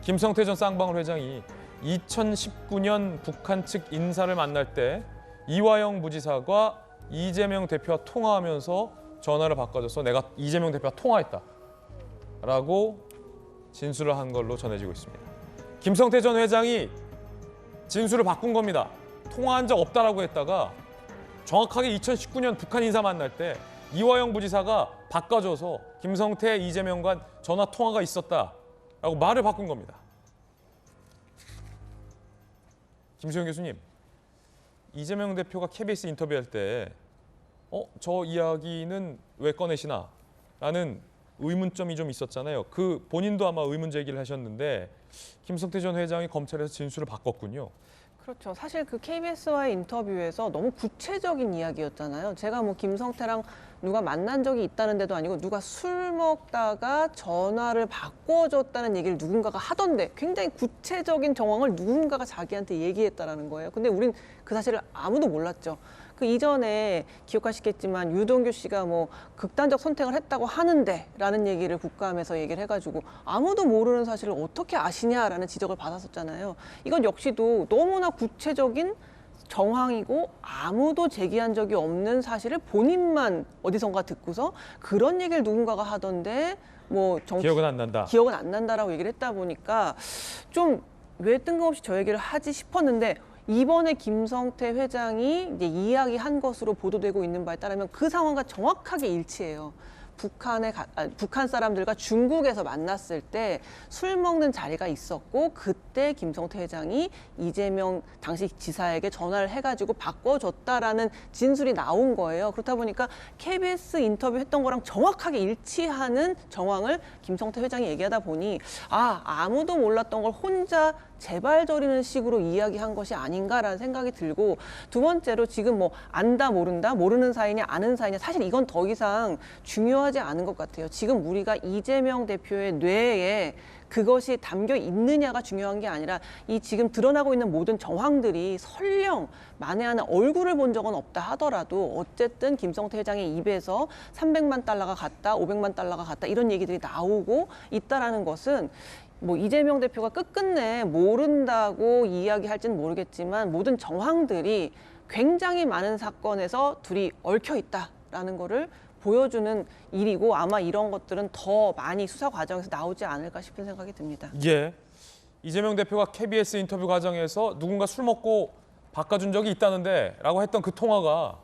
[SPEAKER 1] 김성태 전 쌍방울 회장이 2019년 북한 측 인사를 만날 때 이화영 부지사가 이재명 대표와 통화하면서 전화를 바꿔줘서 내가 이재명 대표와 통화했다 라고 진술을 한 걸로 전해지고 있습니다. 김성태 전 회장이 진술을 바꾼 겁니다. 통화한 적 없다라고 했다가 정확하게 2019년 북한 인사 만날 때 이화영 부지사가 바꿔줘서 김성태, 이재명 간 전화 통화가 있었다라고 말을 바꾼 겁니다. 김수영 교수님, 이재명 대표가 KBS 인터뷰할 때 저 이야기는 왜 꺼내시나? 라는 의문점이 좀 있었잖아요. 그 본인도 아마 의문 제기를 하셨는데 김성태 전 회장이 검찰에서 진술을 바꿨군요.
[SPEAKER 4] 그렇죠. 사실 그 KBS와의 인터뷰에서 너무 구체적인 이야기였잖아요. 제가 뭐 김성태랑 누가 만난 적이 있다는 데도 아니고 누가 술 먹다가 전화를 바꿔줬다는 얘기를 누군가가 하던데 굉장히 구체적인 정황을 누군가가 자기한테 얘기했다라는 거예요. 근데 우린 그 사실을 아무도 몰랐죠. 그 이전에 기억하시겠지만 유동규 씨가 뭐 극단적 선택을 했다고 하는데 라는 얘기를 국감에서 얘기를 해가지고 아무도 모르는 사실을 어떻게 아시냐라는 지적을 받았었잖아요. 이건 역시도 너무나 구체적인 정황이고 아무도 제기한 적이 없는 사실을 본인만 어디선가 듣고서 그런 얘기를 누군가가 하던데 뭐
[SPEAKER 1] 기억은 안 난다.
[SPEAKER 4] 기억은 안 난다라고 얘기를 했다 보니까 좀 왜 뜬금없이 저 얘기를 하지 싶었는데 이번에 김성태 회장이 이제 이야기한 것으로 보도되고 있는 바에 따르면 그 상황과 정확하게 일치해요. 북한 사람들과 중국에서 만났을 때 술 먹는 자리가 있었고 그때 김성태 회장이 이재명 당시 지사에게 전화를 해가지고 바꿔줬다라는 진술이 나온 거예요. 그렇다 보니까 KBS 인터뷰 했던 거랑 정확하게 일치하는 정황을 김성태 회장이 얘기하다 보니 아무도 몰랐던 걸 혼자 재발저리는 식으로 이야기한 것이 아닌가라는 생각이 들고 두 번째로 지금 뭐 안다 모른다 모르는 사이냐 아는 사이냐 사실 이건 더 이상 중요하지 않은 것 같아요. 지금 우리가 이재명 대표의 뇌에 그것이 담겨 있느냐가 중요한 게 아니라 이 지금 드러나고 있는 모든 정황들이 설령 만에 하나 얼굴을 본 적은 없다 하더라도 어쨌든 김성태 회장의 입에서 300만 달러가 갔다 500만 달러가 갔다 이런 얘기들이 나오고 있다라는 것은 뭐 이재명 대표가 끝끝내 모른다고 이야기할지는 모르겠지만 모든 정황들이 굉장히 많은 사건에서 둘이 얽혀 있다라는 거를 보여주는 일이고 아마 이런 것들은 더 많이 수사 과정에서 나오지 않을까 싶은 생각이 듭니다.
[SPEAKER 1] 예, 이재명 대표가 KBS 인터뷰 과정에서 누군가 술 먹고 바꿔준 적이 있다는데 라고 했던 그 통화가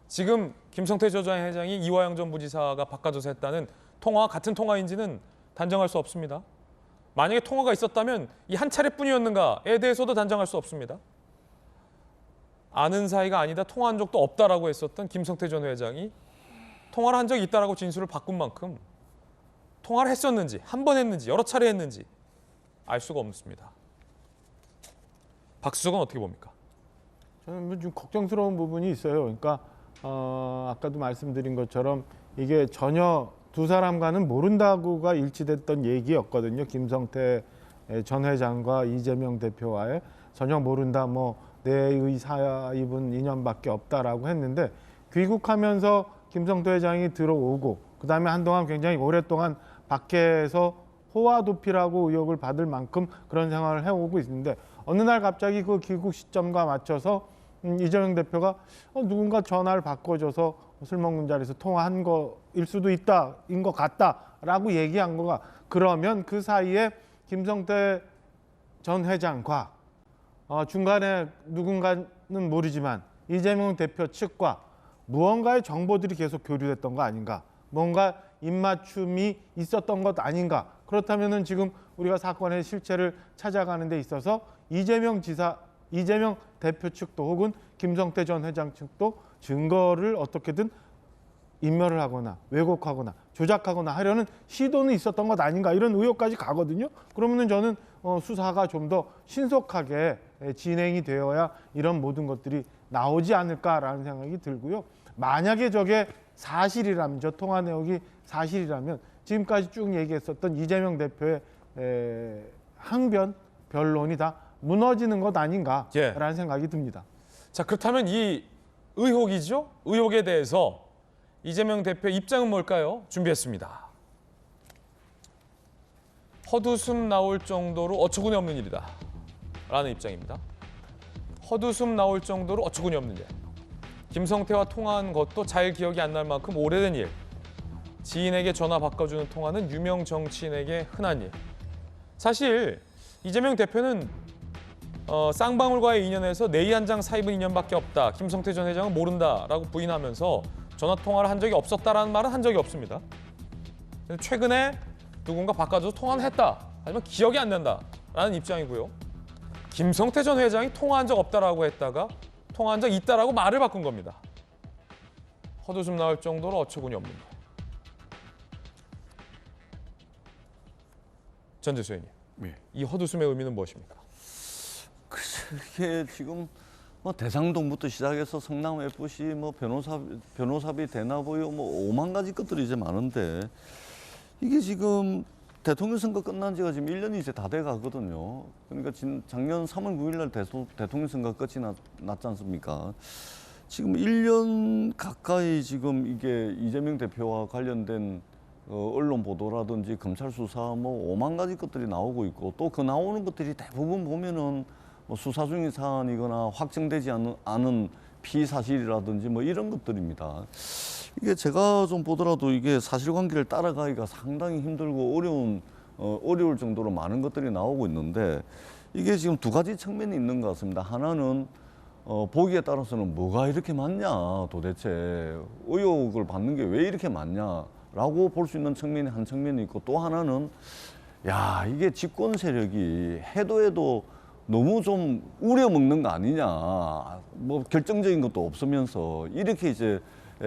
[SPEAKER 1] 지금 김성태 전 회장이 이화영 전 부지사가 바꿔줘서 했다는 통화와 같은 통화인지는 단정할 수 없습니다. 만약에 통화가 있었다면 이 한 차례뿐이었는가에 대해서도 단정할 수 없습니다. 아는 사이가 아니다, 통화한 적도 없다라고 했었던 김성태 전 회장이 통화를 한 적이 있다라고 진술을 바꾼 만큼 통화를 했었는지, 한 번 했는지, 여러 차례 했는지 알 수가 없습니다. 박수석은 어떻게 봅니까?
[SPEAKER 3] 저는 좀 걱정스러운 부분이 있어요. 그러니까 아까도 말씀드린 것처럼 이게 전혀 두 사람과는 모른다고가 일치됐던 얘기였거든요. 김성태 전 회장과 이재명 대표와의 전혀 모른다, 뭐 내의 사입은 인연밖에 없다라고 했는데 귀국하면서 김성태 회장이 들어오고 그다음에 한동안 굉장히 오랫동안 밖에서 호화도피라고 의혹을 받을 만큼 그런 생활을 해오고 있는데 어느 날 갑자기 그 귀국 시점과 맞춰서 이재명 대표가 누군가 전화를 바꿔줘서 술 먹는 자리에서 통화한 거일 수도 있다인 것 같다라고 얘기한 거가 그러면 그 사이에 김성태 전 회장과 중간에 누군가는 모르지만 이재명 대표 측과 무언가의 정보들이 계속 교류됐던 거 아닌가, 뭔가 입맞춤이 있었던 것 아닌가. 그렇다면은 지금 우리가 사건의 실체를 찾아가는 데 있어서 이재명 대표 측도 혹은 김성태 전 회장 측도 증거를 어떻게든 인멸을 하거나 왜곡하거나 조작하거나 하려는 시도는 있었던 것 아닌가, 이런 의혹까지 가거든요. 그러면은 저는 수사가 좀 더 신속하게 진행이 되어야 이런 모든 것들이 나오지 않을까라는 생각이 들고요. 만약에 저게 사실이라면, 저 통화 내역이 사실이라면 지금까지 쭉 얘기했었던 이재명 대표의 항변, 변론이 다 무너지는 것 아닌가라는 생각이 듭니다.
[SPEAKER 1] 자, 그렇다면 이 의혹이죠? 의혹에 대해서 이재명 대표의 입장은 뭘까요? 준비했습니다. 헛웃음 나올 정도로 어처구니 없는 일이다 라는 입장입니다. 헛웃음 나올 정도로 어처구니 없는 일. 김성태와 통화한 것도 잘 기억이 안 날 만큼 오래된 일. 지인에게 전화 바꿔주는 통화는 유명 정치인에게 흔한 일. 사실 이재명 대표는 쌍방울과의 인연에서 내의 한 장 사입은 인연밖에 없다. 김성태 전 회장은 모른다라고 부인하면서 전화 통화를 한 적이 없었다라는 말은 한 적이 없습니다. 최근에 누군가 바꿔줘서 통화는 했다. 하지만 기억이 안 난다라는 입장이고요. 김성태 전 회장이 통화한 적 없다라고 했다가 통화한 적 있다라고 말을 바꾼 겁니다. 헛웃음 나올 정도로 어처구니 없는 거. 전재수 의원님,
[SPEAKER 5] 네.
[SPEAKER 1] 이 헛웃음의 의미는 무엇입니까?
[SPEAKER 5] 그게 지금 뭐 대장동부터 시작해서 성남 FC 뭐 변호사비 대나보요 뭐 5만 가지 것들이 이제 많은데 이게 지금 대통령 선거 끝난 지가 지금 1년이 이제 다 돼 가거든요. 그러니까 작년 3월 9일 날 대통령 선거 끝이 났지 않습니까? 지금 1년 가까이 지금 이게 이재명 대표와 관련된 언론 보도라든지 검찰 수사 뭐 5만 가지 것들이 나오고 있고 또 그 나오는 것들이 대부분 보면은 뭐 수사 중인 사안이거나 확정되지 않은 피의 사실이라든지 뭐 이런 것들입니다. 이게 제가 좀 보더라도 이게 사실관계를 따라가기가 상당히 힘들고 어려울 정도로 많은 것들이 나오고 있는데 이게 지금 두 가지 측면이 있는 것 같습니다. 하나는 보기에 따라서는 뭐가 이렇게 많냐 도대체 의혹을 받는 게 왜 이렇게 많냐라고 볼 수 있는 측면이 한 측면이 있고 또 하나는 야 이게 집권 세력이 해도 너무 좀 우려먹는 거 아니냐 뭐 결정적인 것도 없으면서 이렇게 이제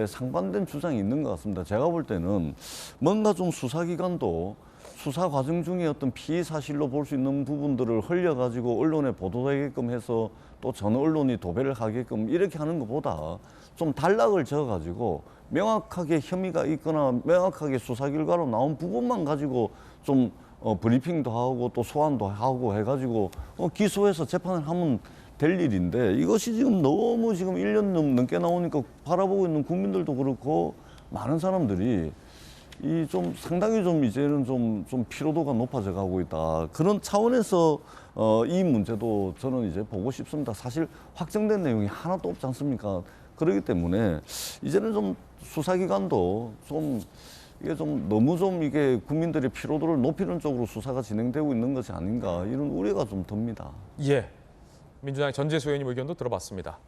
[SPEAKER 5] 상반된 주장이 있는 것 같습니다. 제가 볼 때는 뭔가 좀 수사기관도 수사 과정 중에 어떤 피의 사실로 볼 수 있는 부분들을 흘려가지고 언론에 보도되게끔 해서 또 전 언론이 도배를 하게끔 이렇게 하는 것보다 좀 단락을 지어가지고 명확하게 혐의가 있거나 명확하게 수사 결과로 나온 부분만 가지고 좀 브리핑도 하고 또 소환도 하고 해가지고 기소해서 재판을 하면 될 일인데 이것이 지금 너무 지금 1년 넘게 나오니까 바라보고 있는 국민들도 그렇고 많은 사람들이 이 좀 상당히 좀 이제는 좀 피로도가 높아져 가고 있다. 그런 차원에서 이 문제도 저는 이제 보고 싶습니다. 사실 확정된 내용이 하나도 없지 않습니까? 그렇기 때문에 이제는 좀 수사기관도 좀 이게 좀 너무 좀 이게 국민들의 피로도를 높이는 쪽으로 수사가 진행되고 있는 것이 아닌가 이런 우려가 좀 듭니다.
[SPEAKER 1] 예, 민주당의 전재수 의원님 의견도 들어봤습니다.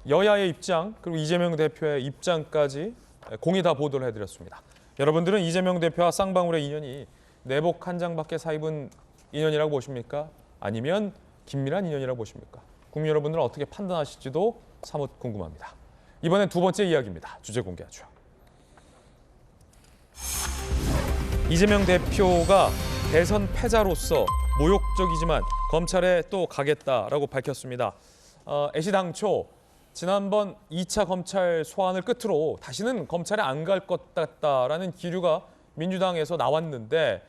[SPEAKER 1] 여야의 입장 그리고 이재명 대표의 입장까지 공이 다 보도를 해드렸습니다. 여러분들은 이재명 대표와 쌍방울의 인연이 내복 한 장밖에 사입은 인연이라고 보십니까? 아니면 긴밀한 인연이라고 보십니까? 국민 여러분들은 어떻게 판단하실지도 사뭇 궁금합니다. 이번엔 두 번째 이야기입니다. 주제 공개하죠. 이재명 대표가 대선 패자로서 모욕적이지만 검찰에 또 가겠다라고 밝혔습니다. 애시당초 지난번 2차 검찰 소환을 끝으로 다시는 검찰에 안 갈 것 같다라는 기류가 민주당에서 나왔는데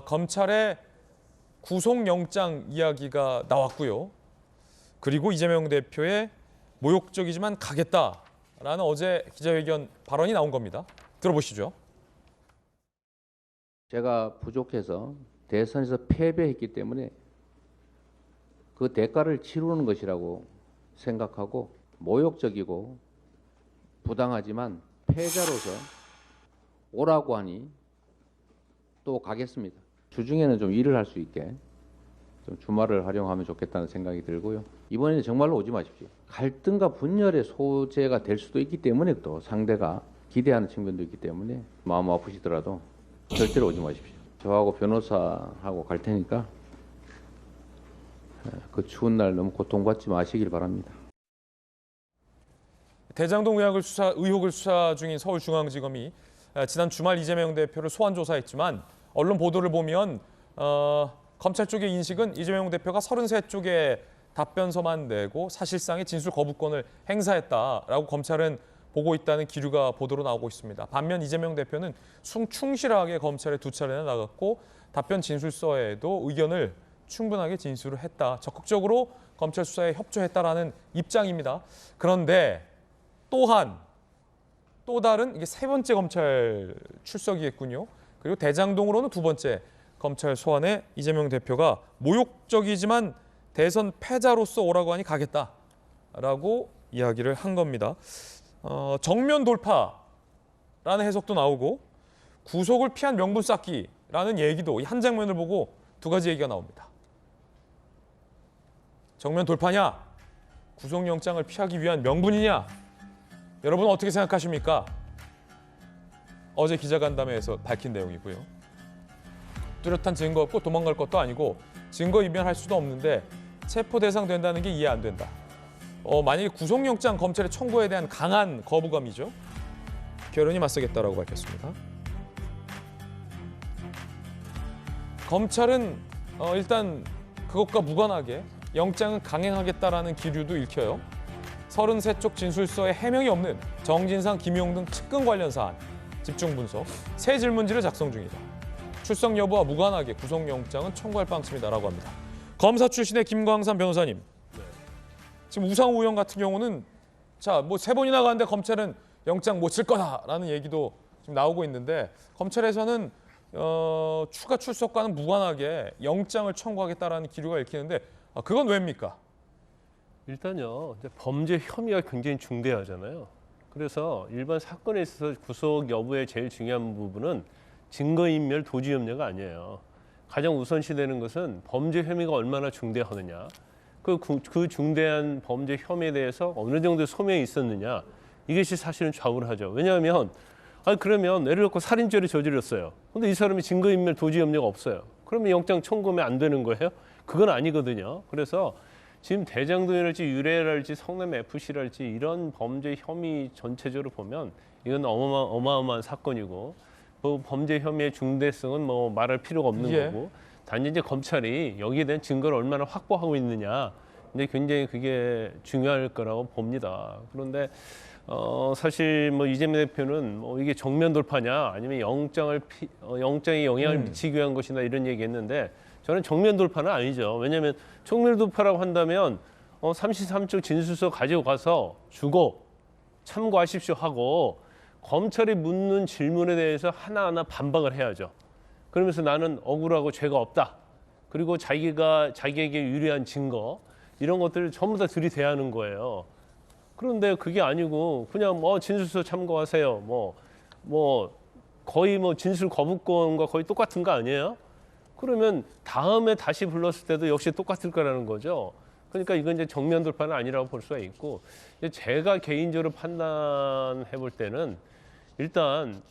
[SPEAKER 1] 검찰의 구속영장 이야기가 나왔고요. 그리고 이재명 대표의 모욕적이지만 가겠다라는 어제 기자회견 발언이 나온 겁니다. 들어보시죠.
[SPEAKER 9] 제가 부족해서 대선에서 패배했기 때문에 그 대가를 치르는 것이라고 생각하고 모욕적이고 부당하지만 패자로서 오라고 하니 또 가겠습니다. 주중에는 좀 일을 할 수 있게 좀 주말을 활용하면 좋겠다는 생각이 들고요. 이번에는 정말로 오지 마십시오. 갈등과 분열의 소재가 될 수도 있기 때문에 또 상대가 기대하는 측면도 있기 때문에 마음 아프시더라도 절대로 오지 마십시오. 저하고 변호사하고 갈 테니까 그 추운 날 너무 고통받지 마시길 바랍니다.
[SPEAKER 1] 대장동 의혹을 수사 중인 서울중앙지검이 지난 주말 이재명 대표를 소환 조사했지만 언론 보도를 보면 검찰 쪽의 인식은 이재명 대표가 33쪽의 답변서만 내고 사실상의 진술 거부권을 행사했다라고 검찰은 보고 있다는 기류가 보도로 나오고 있습니다. 반면 이재명 대표는 충실하게 검찰에 2차례나 나갔고 답변 진술서에도 의견을 충분하게 진술을 했다. 적극적으로 검찰 수사에 협조했다라는 입장입니다. 그런데 또한 또 다른 이게 세 번째 검찰 출석이겠군요. 그리고 대장동으로는 두 번째 검찰 소환에 이재명 대표가 모욕적이지만 대선 패자로서 오라고 하니 가겠다라고 이야기를 한 겁니다. 정면 돌파라는 해석도 나오고 구속을 피한 명분 쌓기라는 얘기도 이 한 장면을 보고 두 가지 얘기가 나옵니다. 정면 돌파냐? 구속영장을 피하기 위한 명분이냐? 여러분 어떻게 생각하십니까? 어제 기자간담회에서 밝힌 내용이고요. 뚜렷한 증거 없고 도망갈 것도 아니고 증거 인멸할 수도 없는데 체포 대상 된다는 게 이해 안 된다. 만약에 구속영장 검찰의 청구에 대한 강한 거부감이죠. 결연히 맞서겠다라고 밝혔습니다. 검찰은 일단 그것과 무관하게 영장은 강행하겠다라는 기류도 읽혀요. 33쪽 진술서에 해명이 없는 정진상, 김용 등 측근 관련 사안 집중 분석, 새 질문지를 작성 중이다. 출석 여부와 무관하게 구속영장은 청구할 방침이다라고 합니다. 검사 출신의 김광삼 변호사님, 지금 우상호 의원 같은 경우는 자, 뭐 3번이나 가는데 검찰은 영장 못 칠 거다라는 얘기도 지금 나오고 있는데 검찰에서는 추가 출석과는 무관하게 영장을 청구하겠다라는 기류가 읽히는데 그건 왜입니까?
[SPEAKER 6] 일단요, 이제 범죄 혐의가 굉장히 중대하잖아요. 그래서 일반 사건에 있어서 구속 여부의 제일 중요한 부분은 증거인멸 도주염려가 아니에요. 가장 우선시되는 것은 범죄 혐의가 얼마나 중대하느냐, 그 중대한 범죄 혐의에 대해서 어느 정도 소명이 있었느냐, 이것이 사실은 좌우를 하죠. 왜냐하면 그러면 예를 들어 살인죄를 저질렀어요. 근데 이 사람이 증거인멸 도주염려가 없어요. 그러면 영장 청구하면 안 되는 거예요? 그건 아니거든요. 그래서 지금 대장동이랄지 유래랄지 성남 FC랄지 이런 범죄 혐의 전체적으로 보면 이건 어마어마한 사건이고 뭐 범죄 혐의의 중대성은 뭐 말할 필요가 없는 거고 단지 이제 검찰이 여기에 대한 증거를 얼마나 확보하고 있느냐 근데 굉장히 그게 중요할 거라고 봅니다. 그런데 사실 뭐 이재명 대표는 뭐 이게 정면 돌파냐 아니면 영장에 영향을 미치기 위한 것이나 이런 얘기했는데 저는 정면 돌파는 아니죠. 왜냐하면 정면 돌파라고 한다면 33쪽 진술서 가지고 가서 주고 참고하십시오 하고 검찰이 묻는 질문에 대해서 하나하나 반박을 해야죠. 그러면서 나는 억울하고 죄가 없다. 그리고 자기에게 유리한 증거 이런 것들을 전부 다 들이대야 하는 거예요. 그런데 그게 아니고 그냥 진술서 참고하세요. 거의 진술 거부권과 거의 똑같은 거 아니에요? 그러면 다음에 다시 불렀을 때도 역시 똑같을 거라는 거죠. 그러니까 이건 이제 정면 돌파는 아니라고 볼 수가 있고 제가 개인적으로 판단해 볼 때는 일단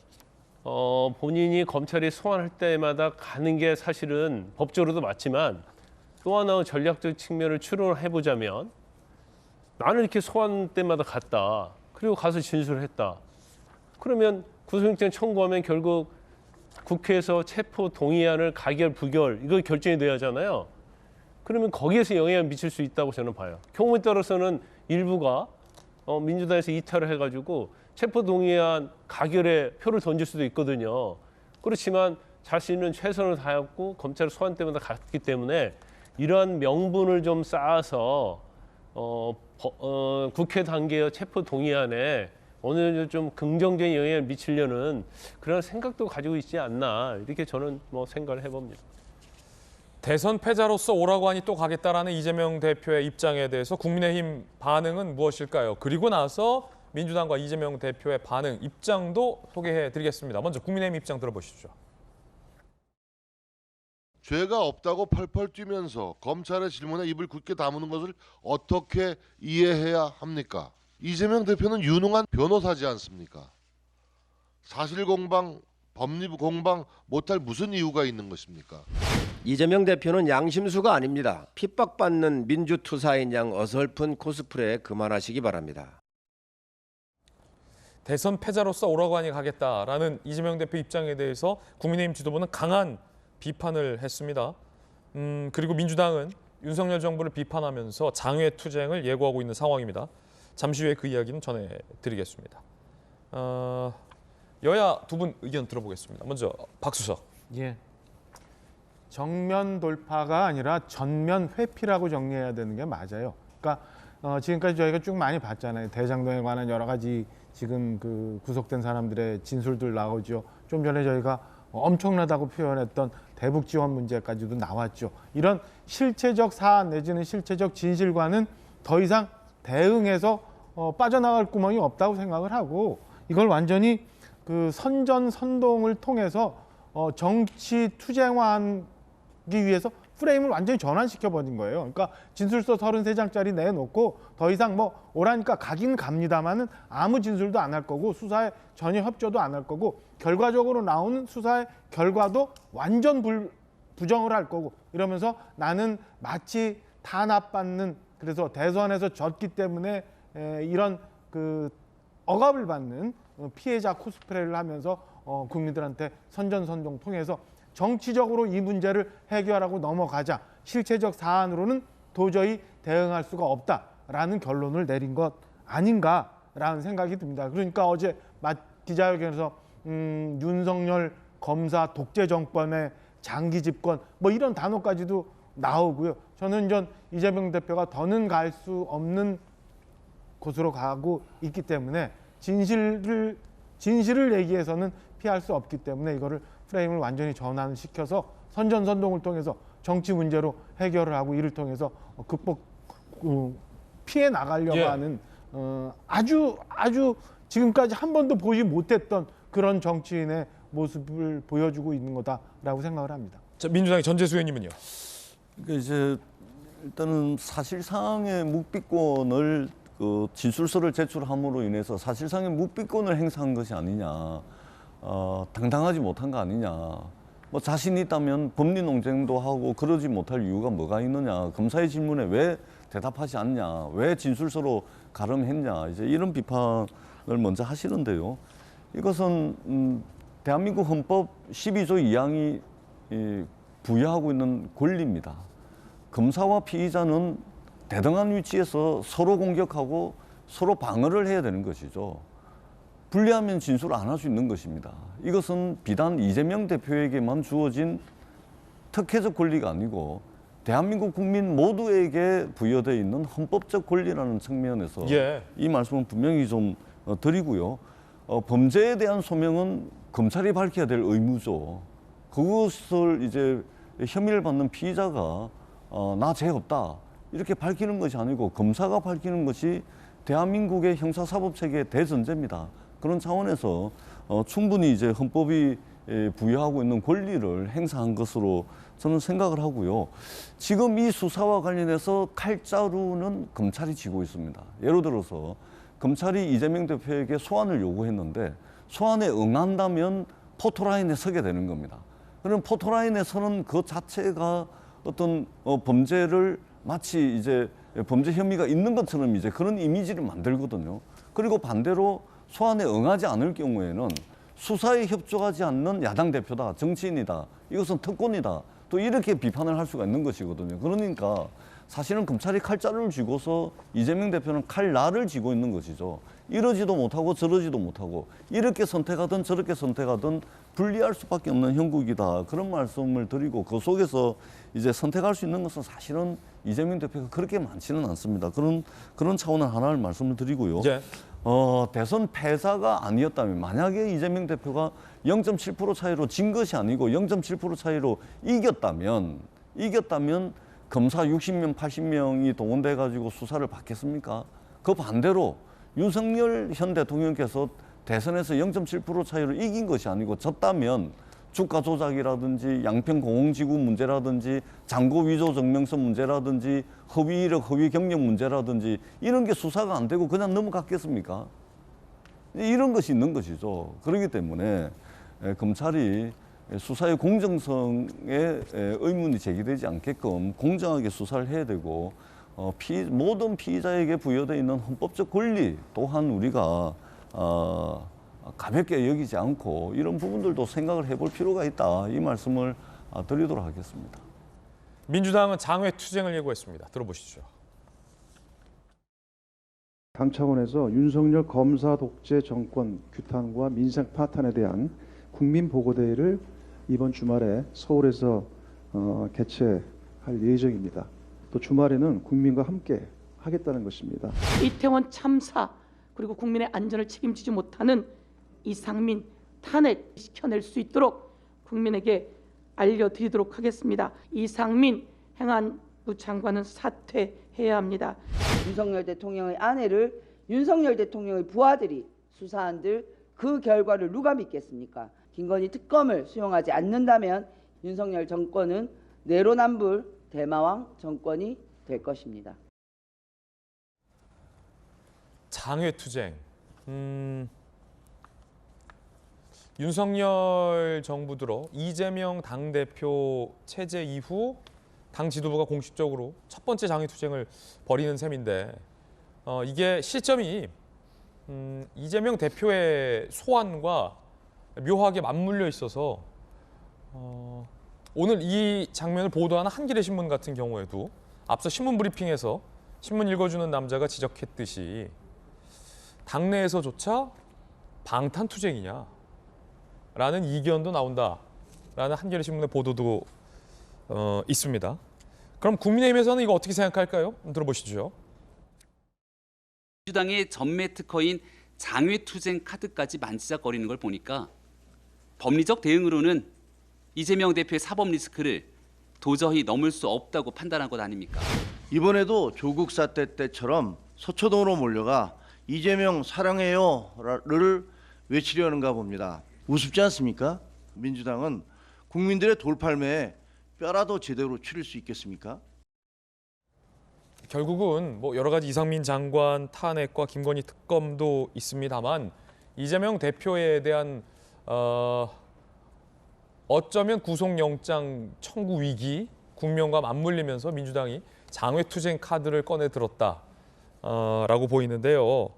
[SPEAKER 6] 본인이 검찰이 소환할 때마다 가는 게 사실은 법적으로도 맞지만 또 하나 전략적 측면을 추론해 보자면 나는 이렇게 소환 때마다 갔다. 그리고 가서 진술했다. 그러면 구속영장 청구하면 결국 국회에서 체포 동의안을 가결, 부결 이거 결정이 돼야 하잖아요. 그러면 거기에서 영향을 미칠 수 있다고 저는 봐요. 경우에 따라서는 일부가 민주당에서 이탈을 해가지고 체포 동의안 가결에 표를 던질 수도 있거든요. 그렇지만 자신은 최선을 다했고 검찰 소환 때마다 갔기 때문에 이러한 명분을 좀 쌓아서 국회 단계의 체포 동의안에 어느 정도 좀 긍정적인 영향을 미치려는 그런 생각도 가지고 있지 않나 이렇게 저는 생각을 해봅니다.
[SPEAKER 1] 대선 패자로서 오라고 하니 또 가겠다라는 이재명 대표의 입장에 대해서 국민의힘 반응은 무엇일까요? 그리고 나서 민주당과 이재명 대표의 반응, 입장도 소개해드리겠습니다. 먼저 국민의힘 입장 들어보시죠.
[SPEAKER 10] 죄가 없다고 펄펄 뛰면서 검찰의 질문에 입을 굳게 다무는 것을 어떻게 이해해야 합니까? 이재명 대표는 유능한 변호사지 않습니까? 사실 공방, 법리 공방 못할 무슨 이유가 있는 것입니까?
[SPEAKER 11] 이재명 대표는 양심수가 아닙니다. 핍박받는 민주투사인 양 어설픈 코스프레 그만하시기 바랍니다.
[SPEAKER 1] 대선 패자로서 오라고 하니 가겠다라는 이재명 대표 입장에 대해서 국민의힘 지도부는 강한 비판을 했습니다. 그리고 민주당은 윤석열 정부를 비판하면서 장외 투쟁을 예고하고 있는 상황입니다. 잠시 후에 그 이야기는 전해드리겠습니다. 여야 두 분 의견 들어보겠습니다. 먼저 박수석.
[SPEAKER 3] 예. 정면 돌파가 아니라 전면 회피라고 정리해야 되는 게 맞아요. 그러니까 지금까지 저희가 쭉 많이 봤잖아요. 대장동에 관한 여러 가지 지금 그 구속된 사람들의 진술들 나오죠. 좀 전에 저희가 엄청나다고 표현했던 대북 지원 문제까지도 나왔죠. 이런 실체적 사안 내지는 실체적 진실과는 더 이상 대응해서 빠져나갈 구멍이 없다고 생각을 하고 이걸 완전히 그 선전선동을 통해서 정치 투쟁하기 위해서 프레임을 완전히 전환시켜 버린 거예요. 그러니까 진술서 33장짜리 내놓고 더 이상 뭐 오라니까 가긴 갑니다만은 아무 진술도 안 할 거고 수사에 전혀 협조도 안 할 거고 결과적으로 나오는 수사의 결과도 완전 부정을 할 거고 이러면서 나는 마치 탄압받는, 그래서 대선에서 졌기 때문에 이런 그 억압을 받는 피해자 코스프레를 하면서 국민들한테 선전선동 통해서 정치적으로 이 문제를 해결하고 넘어가자, 실체적 사안으로는 도저히 대응할 수가 없다라는 결론을 내린 것 아닌가라는 생각이 듭니다. 그러니까 어제 기자회견에서 윤석열 검사 독재 정권의 장기 집권 뭐 이런 단어까지도 나오고요. 저는 이재명 대표가 더는 갈 수 없는 곳으로 가고 있기 때문에 진실을 얘기해서는 피할 수 없기 때문에 이거를 프레임을 완전히 전환시켜서 선전선동을 통해서 정치 문제로 해결을 하고 이를 통해서 피해 나가려고 하는 아주 지금까지 한 번도 보지 못했던 그런 정치인의 모습을 보여주고 있는 거다라고 생각을 합니다.
[SPEAKER 1] 자, 민주당의 전재수 의원님은요?
[SPEAKER 5] 그러니까 이제 일단은 사실상의 묵비권을 진술서를 제출함으로 인해서 사실상의 묵비권을 행사한 것이 아니냐, 당당하지 못한 거 아니냐, 뭐 자신 있다면 법리 논쟁도 하고 그러지 못할 이유가 뭐가 있느냐, 검사의 질문에 왜 대답하지 않냐, 왜 진술서로 가름했냐, 이제 이런 비판을 먼저 하시는데요. 이것은 대한민국 헌법 12조 2항이 부여하고 있는 권리입니다. 검사와 피의자는 대등한 위치에서 서로 공격하고 서로 방어를 해야 되는 것이죠. 불리하면 진술을 안 할 수 있는 것입니다. 이것은 비단 이재명 대표에게만 주어진 특혜적 권리가 아니고 대한민국 국민 모두에게 부여되어 있는 헌법적 권리라는 측면에서 이 말씀은 분명히 좀 드리고요. 범죄에 대한 소명은 검찰이 밝혀야 될 의무죠. 그것을 이제 혐의를 받는 피의자가 나 죄 없다 이렇게 밝히는 것이 아니고 검사가 밝히는 것이 대한민국의 형사사법체계의 대전제입니다. 그런 차원에서 충분히 이제 헌법이 부여하고 있는 권리를 행사한 것으로 저는 생각을 하고요. 지금 이 수사와 관련해서 칼자루는 검찰이 쥐고 있습니다. 예를 들어서 검찰이 이재명 대표에게 소환을 요구했는데 소환에 응한다면 포토라인에 서게 되는 겁니다. 그럼 포토라인에 서는 그 자체가 어떤 범죄를 마치 이제 범죄 혐의가 있는 것처럼 이제 그런 이미지를 만들거든요. 그리고 반대로 소환에 응하지 않을 경우에는 수사에 협조하지 않는 야당 대표다, 정치인이다, 이것은 특권이다, 또 이렇게 비판을 할 수가 있는 것이거든요. 그러니까 사실은 검찰이 칼자루를 쥐고서 이재명 대표는 칼날을 쥐고 있는 것이죠. 이러지도 못하고 저러지도 못하고 이렇게 선택하든 저렇게 선택하든 불리할 수밖에 없는 형국이다. 그런 말씀을 드리고 그 속에서 이제 선택할 수 있는 것은 사실은 이재명 대표가 그렇게 많지는 않습니다. 그런 차원의 하나를 말씀을 드리고요. 대선 패자가 아니었다면 만약에 이재명 대표가 0.7% 차이로 진 것이 아니고 0.7% 차이로 이겼다면 검사 60명, 80명이 동원돼 가지고 수사를 받겠습니까? 그 반대로 윤석열 현 대통령께서 대선에서 0.7% 차이로 이긴 것이 아니고 졌다면 주가 조작이라든지 양평 공공지구 문제라든지 잔고 위조 증명서 문제라든지 허위 이력, 허위 경력 문제라든지 이런 게 수사가 안 되고 그냥 넘어갔겠습니까? 이런 것이 있는 것이죠. 그렇기 때문에 검찰이 수사의 공정성에 의문이 제기되지 않게끔 공정하게 수사를 해야 되고 모든 피의자에게 부여되어 있는 헌법적 권리 또한 우리가 가볍게 여기지 않고 이런 부분들도 생각을 해볼 필요가 있다. 이 말씀을 드리도록 하겠습니다.
[SPEAKER 1] 민주당은 장외 투쟁을 예고했습니다. 들어보시죠.
[SPEAKER 12] 당 차원에서 윤석열 검사 독재 정권 규탄과 민생 파탄에 대한 국민 보고대회를 이번 주말에 서울에서 개최할 예정입니다. 또 주말에는 국민과 함께 하겠다는 것입니다.
[SPEAKER 13] 이태원 참사 그리고 국민의 안전을 책임지지 못하는 이상민 탄핵시켜낼 수 있도록 국민에게 알려드리도록 하겠습니다. 이상민 행안부 장관은 사퇴해야 합니다.
[SPEAKER 14] 윤석열 대통령의 아내를 윤석열 대통령의 부하들이 수사한들 그 결과를 누가 믿겠습니까? 김건희 특검을 수용하지 않는다면 윤석열 정권은 내로남불 대마왕 정권이 될 것입니다.
[SPEAKER 1] 장외투쟁. 윤석열 정부 들어 이재명 당대표 체제 이후 당 지도부가 공식적으로 첫 번째 장외투쟁을 벌이는 셈인데 이게 시점이 이재명 대표의 소환과 묘하게 맞물려 있어서 오늘 이 장면을 보도하는 한겨레 신문 같은 경우에도 앞서 신문 브리핑에서 신문 읽어주는 남자가 지적했듯이 당내에서조차 방탄투쟁이냐 라는 이견도 나온다라는 한겨레 신문의 보도도 있습니다. 그럼 국민의힘에서는 이거 어떻게 생각할까요? 들어보시죠.
[SPEAKER 15] 민주당의 전매 특허인 장외투쟁 카드까지 만지작거리는 걸 보니까 법리적 대응으로는 이재명 대표의 사법 리스크를 도저히 넘을 수 없다고 판단한 것 아닙니까?
[SPEAKER 16] 이번에도 조국 사태 때처럼 서초동으로 몰려가 이재명 사랑해요를 외치려는가 봅니다. 우습지 않습니까? 민주당은 국민들의 돌팔매에 뼈라도 제대로 추릴 수 있겠습니까?
[SPEAKER 1] 결국은 뭐 여러 가지 이상민 장관 탄핵과 김건희 특검도 있습니다만 이재명 대표에 대한 어쩌면 구속영장 청구 위기 국면과 맞물리면서 민주당이 장외투쟁 카드를 꺼내 들었다라고 보이는데요.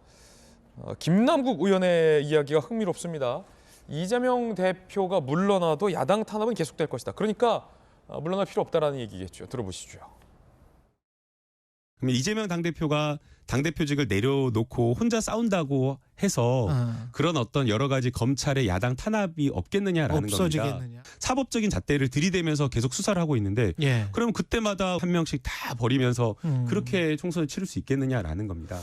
[SPEAKER 1] 김남국 의원의 이야기가 흥미롭습니다. 이재명 대표가 물러나도 야당 탄압은 계속될 것이다. 그러니까 물러날 필요 없다라는 얘기겠죠. 들어보시죠.
[SPEAKER 17] 그러면 이재명 당대표가 당대표직을 내려놓고 혼자 싸운다고 해서 그런 어떤 여러 가지 검찰의 야당 탄압이 없겠느냐라는
[SPEAKER 18] 없어지겠느냐.
[SPEAKER 17] 겁니다. 사법적인 잣대를 들이대면서 계속 수사를 하고 있는데
[SPEAKER 18] 예.
[SPEAKER 17] 그럼 그때마다 한 명씩 다 버리면서 그렇게 총선을 치를 수 있겠느냐라는 겁니다.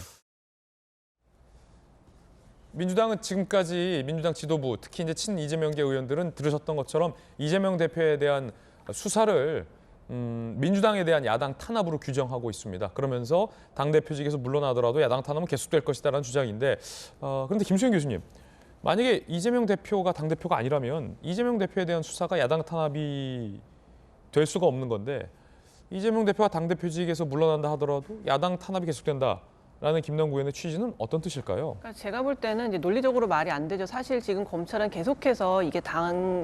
[SPEAKER 1] 민주당은 지금까지 민주당 지도부 특히 이제 친 이재명계 의원들은 들으셨던 것처럼 이재명 대표에 대한 수사를 민주당에 대한 야당 탄압으로 규정하고 있습니다. 그러면서 당대표직에서 물러나더라도 야당 탄압은 계속될 것이다라는 주장인데 그런데 김수현 교수님, 만약에 이재명 대표가 당대표가 아니라면 이재명 대표에 대한 수사가 야당 탄압이 될 수가 없는 건데 이재명 대표가 당대표직에서 물러난다 하더라도 야당 탄압이 계속된다. 라는 김남국 의원의 취지는 어떤 뜻일까요?
[SPEAKER 4] 그러니까 제가 볼 때는 이제 논리적으로 말이 안 되죠. 사실 지금 검찰은 계속해서 이게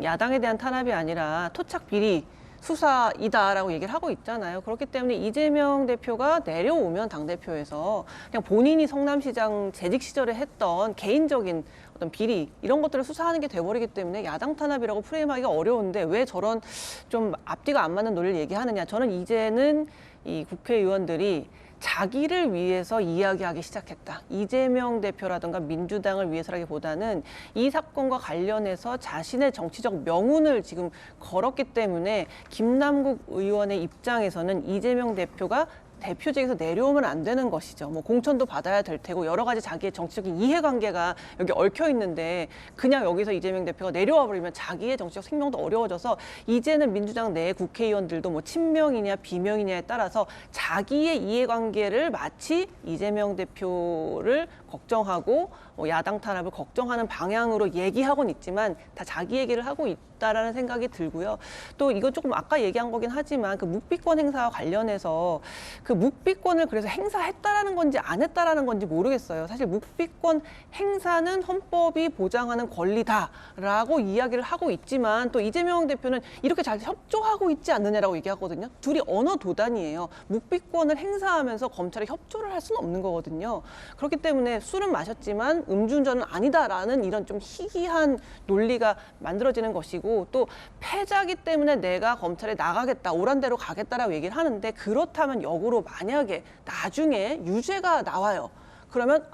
[SPEAKER 4] 야당에 대한 탄압이 아니라 토착 비리 수사이다라고 얘기를 하고 있잖아요. 그렇기 때문에 이재명 대표가 내려오면 당대표에서 그냥 본인이 성남시장 재직 시절에 했던 개인적인 어떤 비리 이런 것들을 수사하는 게 돼버리기 때문에 야당 탄압이라고 프레임하기가 어려운데 왜 저런 좀 앞뒤가 안 맞는 논리를 얘기하느냐. 저는 이제는 이 국회의원들이 자기를 위해서 이야기하기 시작했다. 이재명 대표라든가 민주당을 위해서라기보다는 이 사건과 관련해서 자신의 정치적 명운을 지금 걸었기 때문에 김남국 의원의 입장에서는 이재명 대표가 대표직에서 내려오면 안 되는 것이죠. 뭐 공천도 받아야 될 테고 여러 가지 자기의 정치적인 이해관계가 여기 얽혀 있는데 그냥 여기서 이재명 대표가 내려와 버리면 자기의 정치적 생명도 어려워져서 이제는 민주당 내 국회의원들도 뭐 친명이냐 비명이냐에 따라서 자기의 이해관계를 마치 이재명 대표를 걱정하고 야당 탄압을 걱정하는 방향으로 얘기하고는 있지만 다 자기 얘기를 하고 있다라는 생각이 들고요. 또 이거 조금 아까 얘기한 거긴 하지만 그 묵비권 행사와 관련해서 그 묵비권을 그래서 행사했다라는 건지 안 했다라는 건지 모르겠어요. 사실 묵비권 행사는 헌법이 보장하는 권리다라고 이야기를 하고 있지만 또 이재명 대표는 이렇게 잘 협조하고 있지 않느냐라고 얘기하거든요. 둘이 언어 도단이에요. 묵비권을 행사하면서 검찰에 협조를 할 수는 없는 거거든요. 그렇기 때문에 술은 마셨지만 음주운전은 아니다라는 이런 좀 희귀한 논리가 만들어지는 것이고 또 패자기 때문에 내가 검찰에 나가겠다, 옳은 대로 가겠다라고 얘기를 하는데 그렇다면 역으로 만약에 나중에 유죄가 나와요. 그러면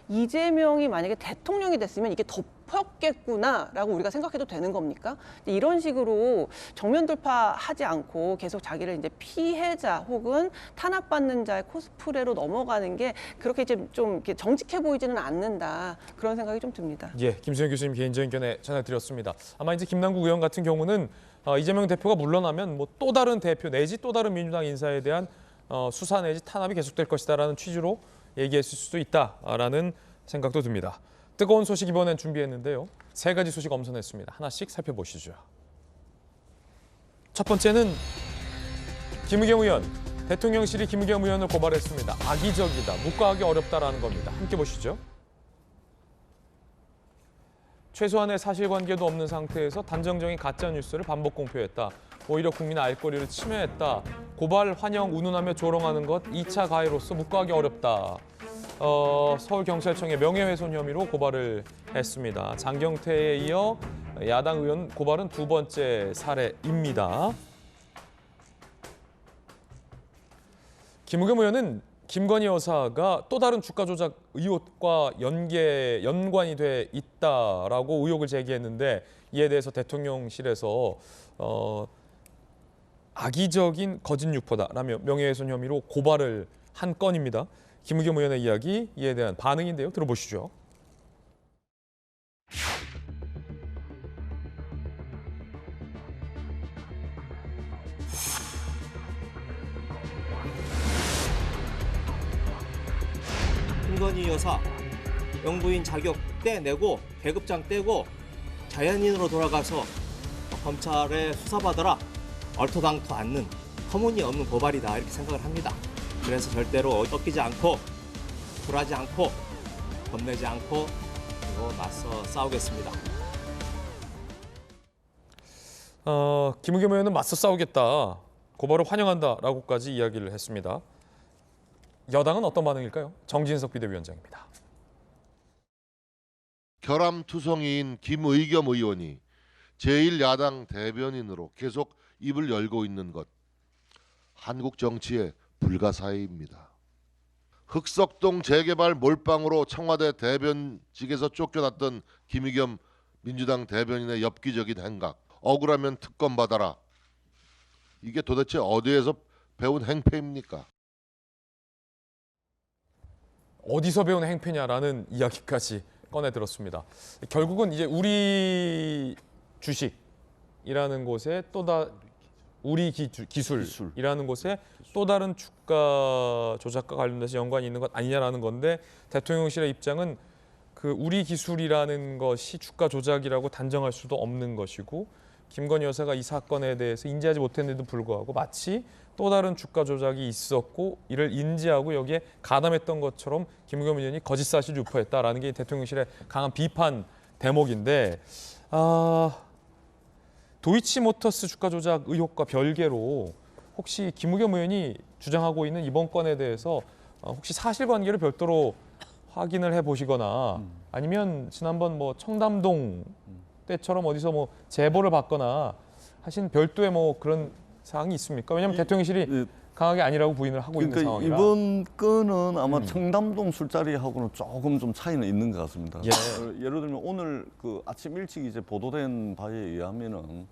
[SPEAKER 4] 이재명이 만약에 대통령이 됐으면 이게 덮였겠구나라고 우리가 생각해도 되는 겁니까? 이런 식으로 정면 돌파하지 않고 계속 자기를 이제 피해자 혹은 탄압받는 자의 코스프레로 넘어가는 게 그렇게 이제 좀 이렇게 정직해 보이지는 않는다 그런 생각이 좀 듭니다.
[SPEAKER 1] 예, 김수현 교수님 개인적인 의견에 전해드렸습니다. 아마 이제 김남국 의원 같은 경우는 이재명 대표가 물러나면 뭐 또 다른 대표 내지 또 다른 민주당 인사에 대한 수사 내지 탄압이 계속될 것이다라는 취지로 얘기했을 수도 있다라는 생각도 듭니다. 뜨거운 소식 이번엔 준비했는데요. 세 가지 소식 엄선했습니다. 하나씩 살펴보시죠. 첫 번째는 김의겸 의원, 대통령실이 김의겸 의원을 고발했습니다. 악의적이다, 묵과하기 어렵다라는 겁니다. 함께 보시죠. 최소한의 사실관계도 없는 상태에서 단정적인 가짜뉴스를 반복 공표했다. 오히려 국민의 알 권리를 침해했다. 고발 환영 운운하며 조롱하는 것 2차 가해로서 묵과하기 어렵다. 서울경찰청의 명예훼손 혐의로 고발을 했습니다. 장경태에 이어 야당 의원 고발은 두 번째 사례입니다. 김의겸 의원은 김건희 여사가 또 다른 주가 조작 의혹과 연관이 돼 있다라고 의혹을 제기했는데 이에 대해서 대통령실에서 악의적인 거짓 유포다라며 명예훼손 혐의로 고발을 한 건입니다. 김의겸 의원의 이야기, 이에 대한 반응인데요. 들어보시죠.
[SPEAKER 18] 김건희 여사 영부인 자격 떼내고 계급장 떼고 자연인으로 돌아가서 검찰에 수사받아라 얼토당토 않는 터무니없는 고발이다 이렇게 생각을 합니다. 그래서 절대로 꺾이지 않고 굴하지 않고 겁내지 않고 그리고 맞서 싸우겠습니다.
[SPEAKER 1] 김의겸 의원은 맞서 싸우겠다, 고발을 환영한다라고까지 이야기를 했습니다. 여당은 어떤 반응일까요? 정진석 비대위원장입니다.
[SPEAKER 10] 결함투성이인 김의겸 의원이 제1야당 대변인으로 계속 입을 열고 있는 것, 한국 정치의 불가사의입니다. 흑석동 재개발 몰빵으로 청와대 대변직에서 쫓겨났던 김의겸 민주당 대변인의 엽기적인 행각, 억울하면 특검 받아라. 이게 도대체 어디에서 배운 행패입니까?
[SPEAKER 1] 어디서 배운 행패냐라는 이야기까지 꺼내 들었습니다. 결국은 이제 우리 주식이라는 곳에 우리 기술이라는 곳에 또 다른 주가 조작과 관련돼서 연관이 있는 것 아니냐라는 건데, 대통령실의 입장은 그 우리 기술이라는 것이 주가 조작이라고 단정할 수도 없는 것이고, 김건희 여사가 이 사건에 대해서 인지하지 못했는데도 불구하고 마치 또 다른 주가 조작이 있었고 이를 인지하고 여기에 가담했던 것처럼 김의겸 의원이 거짓 사실 유포했다라는 게 대통령실의 강한 비판 대목인데, 도이치모터스 주가 조작 의혹과 별개로 혹시 김의겸 의원이 주장하고 있는 이번 건에 대해서 혹시 사실관계를 별도로 확인을 해보시거나 아니면 지난번 뭐 청담동 때처럼 어디서 뭐 제보를 받거나 하신 별도의 뭐 그런 사항이 있습니까? 왜냐하면 대통령실이 강하게 아니라고 부인을 하고 있는 상황이라.
[SPEAKER 5] 이번 건은 아마 청담동 술자리하고는 조금 좀 차이는 있는 것 같습니다. 예를 들면 오늘 그 아침 일찍 이제 보도된 바에 의하면은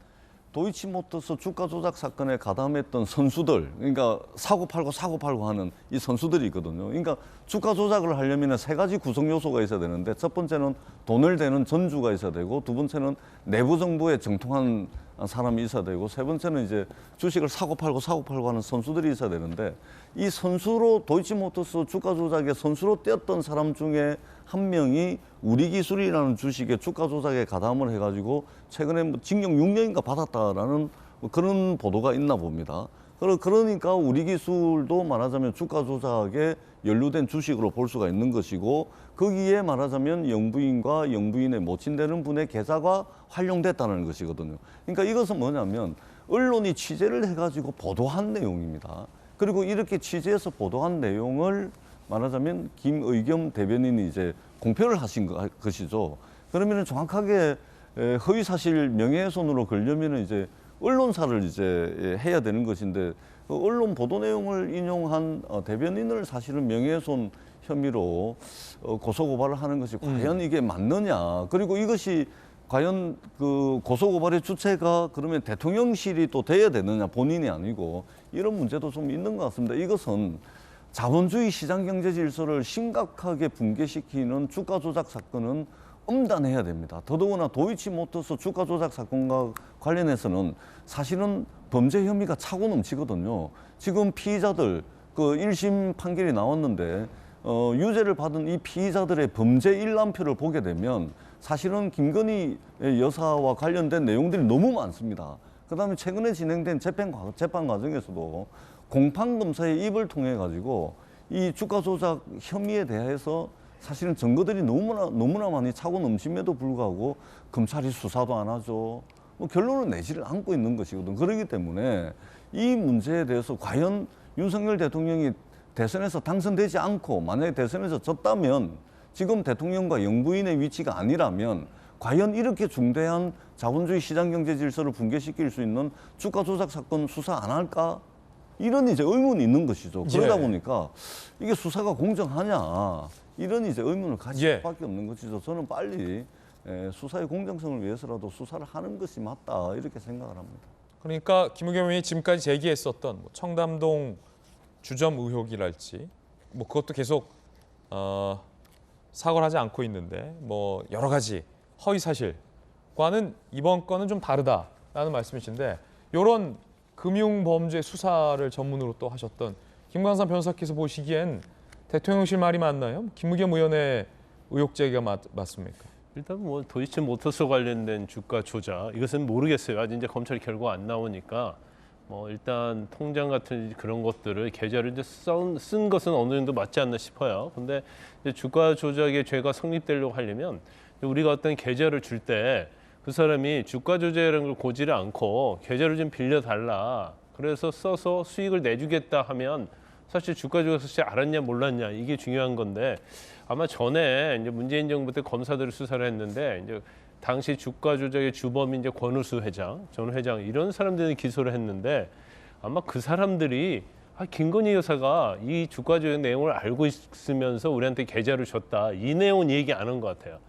[SPEAKER 5] 도이치모터스 주가 조작 사건에 가담했던 선수들, 그러니까 사고 팔고 하는 이 선수들이 있거든요. 그러니까 주가 조작을 하려면 세 가지 구성 요소가 있어야 되는데, 첫 번째는 돈을 대는 전주가 있어야 되고, 두 번째는 내부 정보에 정통한 사람이 있어야 되고, 세 번째는 이제 주식을 사고 팔고 하는 선수들이 있어야 되는데, 이 선수로 도이치모터스 주가 조작의 선수로 뛰었던 사람 중에 한 명이 우리기술이라는 주식의 주가 조작에 가담을 해가지고 최근에 뭐 징역 6년인가 받았다라는 그런 보도가 있나 봅니다. 그러니까 우리기술도 말하자면 주가 조작에 연루된 주식으로 볼 수가 있는 것이고, 거기에 말하자면 영부인과 영부인의 모친되는 분의 계좌가 활용됐다는 것이거든요. 그러니까 이것은 뭐냐면 언론이 취재를 해가지고 보도한 내용입니다. 그리고 이렇게 취재해서 보도한 내용을 말하자면 김의겸 대변인이 이제 공표를 하신 것이죠. 그러면은 정확하게 허위 사실 명예훼손으로 걸려면은 이제 언론사를 이제 해야 되는 것인데, 그 언론 보도 내용을 인용한 대변인을 사실은 명예훼손 혐의로 고소 고발을 하는 것이 과연 이게 맞느냐? 그리고 이것이 과연 그 고소 고발의 주체가 그러면 대통령실이 또 돼야 되느냐, 본인이 아니고, 이런 문제도 좀 있는 것 같습니다. 이것은 자본주의 시장 경제 질서를 심각하게 붕괴시키는 주가 조작 사건은 엄단해야 됩니다. 더더구나 도이치모터스 주가 조작 사건과 관련해서는 사실은 범죄 혐의가 차고 넘치거든요. 지금 피의자들 그 1심 판결이 나왔는데 유죄를 받은 이 피의자들의 범죄 일람표를 보게 되면 사실은 김건희 여사와 관련된 내용들이 너무 많습니다. 그다음에 최근에 진행된 재판 과정에서도 공판 검사의 입을 통해 가지고 이 주가 조작 혐의에 대해서 사실은 증거들이 너무나 많이 차고 넘침에도 불구하고 검찰이 수사도 안 하죠. 뭐 결론을 내지를 않고 있는 것이거든. 그렇기 때문에 이 문제에 대해서 과연 윤석열 대통령이 대선에서 당선되지 않고 만약에 대선에서 졌다면 지금 대통령과 영부인의 위치가 아니라면 과연 이렇게 중대한 자본주의 시장 경제 질서를 붕괴시킬 수 있는 주가 조작 사건 수사 안 할까? 이런 이제 의문이 있는 것이죠. 그러다 보니까 이게 수사가 공정하냐 이런 이제 의문을 가질 수밖에 없는 것이죠. 저는 빨리 수사의 공정성을 위해서라도 수사를 하는 것이 맞다 이렇게 생각을 합니다.
[SPEAKER 1] 그러니까 김우겸 의원이 지금까지 제기했었던 뭐 청담동 주점 의혹이랄지 뭐 그것도 계속 사과를 하지 않고 있는데 뭐 여러 가지 허위 사실과는 이번 건은 좀 다르다라는 말씀이신데 이런 금융범죄 수사를 전문으로 또 하셨던 김광삼 변호사께서 보시기엔 대통령실 말이 맞나요? 김우겸 의원의 의혹 제기가 맞습니까?
[SPEAKER 6] 일단 뭐 도이치모터스 관련된 주가 조작 이것은 모르겠어요. 아직 이제 검찰 결과 안 나오니까 뭐 일단 통장 같은 그런 것들을 계좌를 이제 쓴 것은 어느 정도 맞지 않나 싶어요. 근데 이제 주가 조작의 죄가 성립되려고 하려면 우리가 어떤 계좌를 줄 때 그 사람이 주가 조작이라는 걸 고지를 않고 계좌를 좀 빌려달라. 그래서 써서 수익을 내주겠다 하면 사실 주가 조작 사실 알았냐 몰랐냐 이게 중요한 건데 아마 전에 이제 문재인 정부 때 검사들이 수사를 했는데 이제 당시 주가 조작의 주범인 이제 권우수 회장, 전 회장 이런 사람들이 기소를 했는데 아마 그 사람들이 김건희 여사가 이 주가 조작 내용을 알고 있으면서 우리한테 계좌를 줬다 이 내용은 얘기 안 한 것 같아요.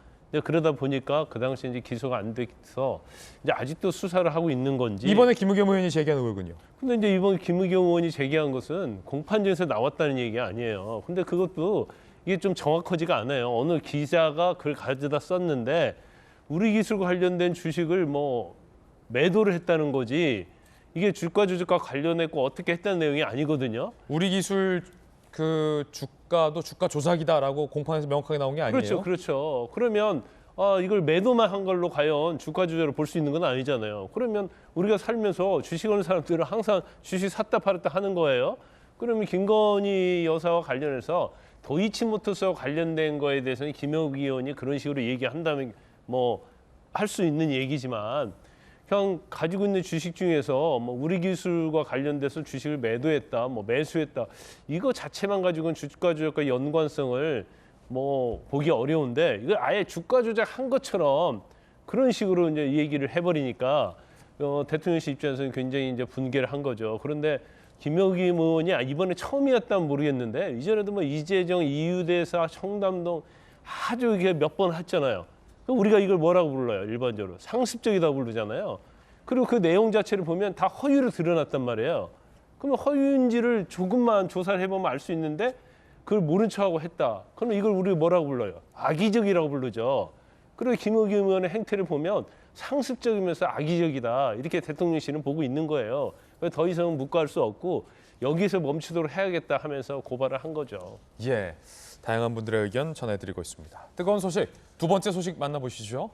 [SPEAKER 6] 그러다 보니까 그 당시 이제 기소가 안 돼서 이제 아직도 수사를 하고 있는 건지
[SPEAKER 1] 이번에 김우겸 의원이 제기한 의혹은요?
[SPEAKER 6] 근데 이제 이번 김우겸 의원이 제기한 것은 공판전에서 나왔다는 얘기 아니에요. 근데 그것도 이게 좀 정확하지가 않아요. 어느 기자가 그걸 가져다 썼는데 우리 기술과 관련된 주식을 뭐 매도를 했다는 거지 이게 주가 조작과 관련했고 어떻게 했다는 내용이 아니거든요.
[SPEAKER 1] 우리 기술 그 주가도 주가 조작이다라고 공판에서 명확하게 나온 게 아니에요?
[SPEAKER 6] 그렇죠. 그러면 이걸 매도만 한 걸로 과연 주가 조작을 볼 수 있는 건 아니잖아요. 그러면 우리가 살면서 주식하는 사람들은 항상 주식 샀다 팔았다 하는 거예요. 그러면 김건희 여사와 관련해서 도이치모터스와 관련된 거에 대해서는 김영욱 의원이 그런 식으로 얘기한다면 뭐 할 수 있는 얘기지만 그냥 가지고 있는 주식 중에서 뭐 우리 기술과 관련돼서 주식을 매도했다, 뭐 매수했다 이거 자체만 가지고는 주가 조작과 연관성을 뭐 보기 어려운데 이걸 아예 주가 조작한 것처럼 그런 식으로 이제 얘기를 해버리니까 대통령실 입장에서는 굉장히 이제 분개를 한 거죠. 그런데 김영욱 의원이 이번에 처음이었다면 모르겠는데 이전에도 뭐 이재정, 이유대사, 청담동 아주 이게 몇 번 했잖아요. 그럼 우리가 이걸 뭐라고 불러요? 일반적으로 상습적이라고 부르잖아요. 그리고 그 내용 자체를 보면 다 허위로 드러났단 말이에요. 그러면 허위인지를 조금만 조사를 해보면 알 수 있는데 그걸 모른 척하고 했다. 그러면 이걸 우리 뭐라고 불러요? 악의적이라고 부르죠. 그리고 김우겸 의원의 행태를 보면 상습적이면서 악의적이다. 이렇게 대통령실은 보고 있는 거예요. 더 이상은 묵과할 수 없고 여기서 멈추도록 해야겠다 하면서 고발을 한 거죠.
[SPEAKER 1] 예, 다양한 분들의 의견 전해드리고 있습니다. 뜨거운 소식, 두 번째 소식 만나보시죠.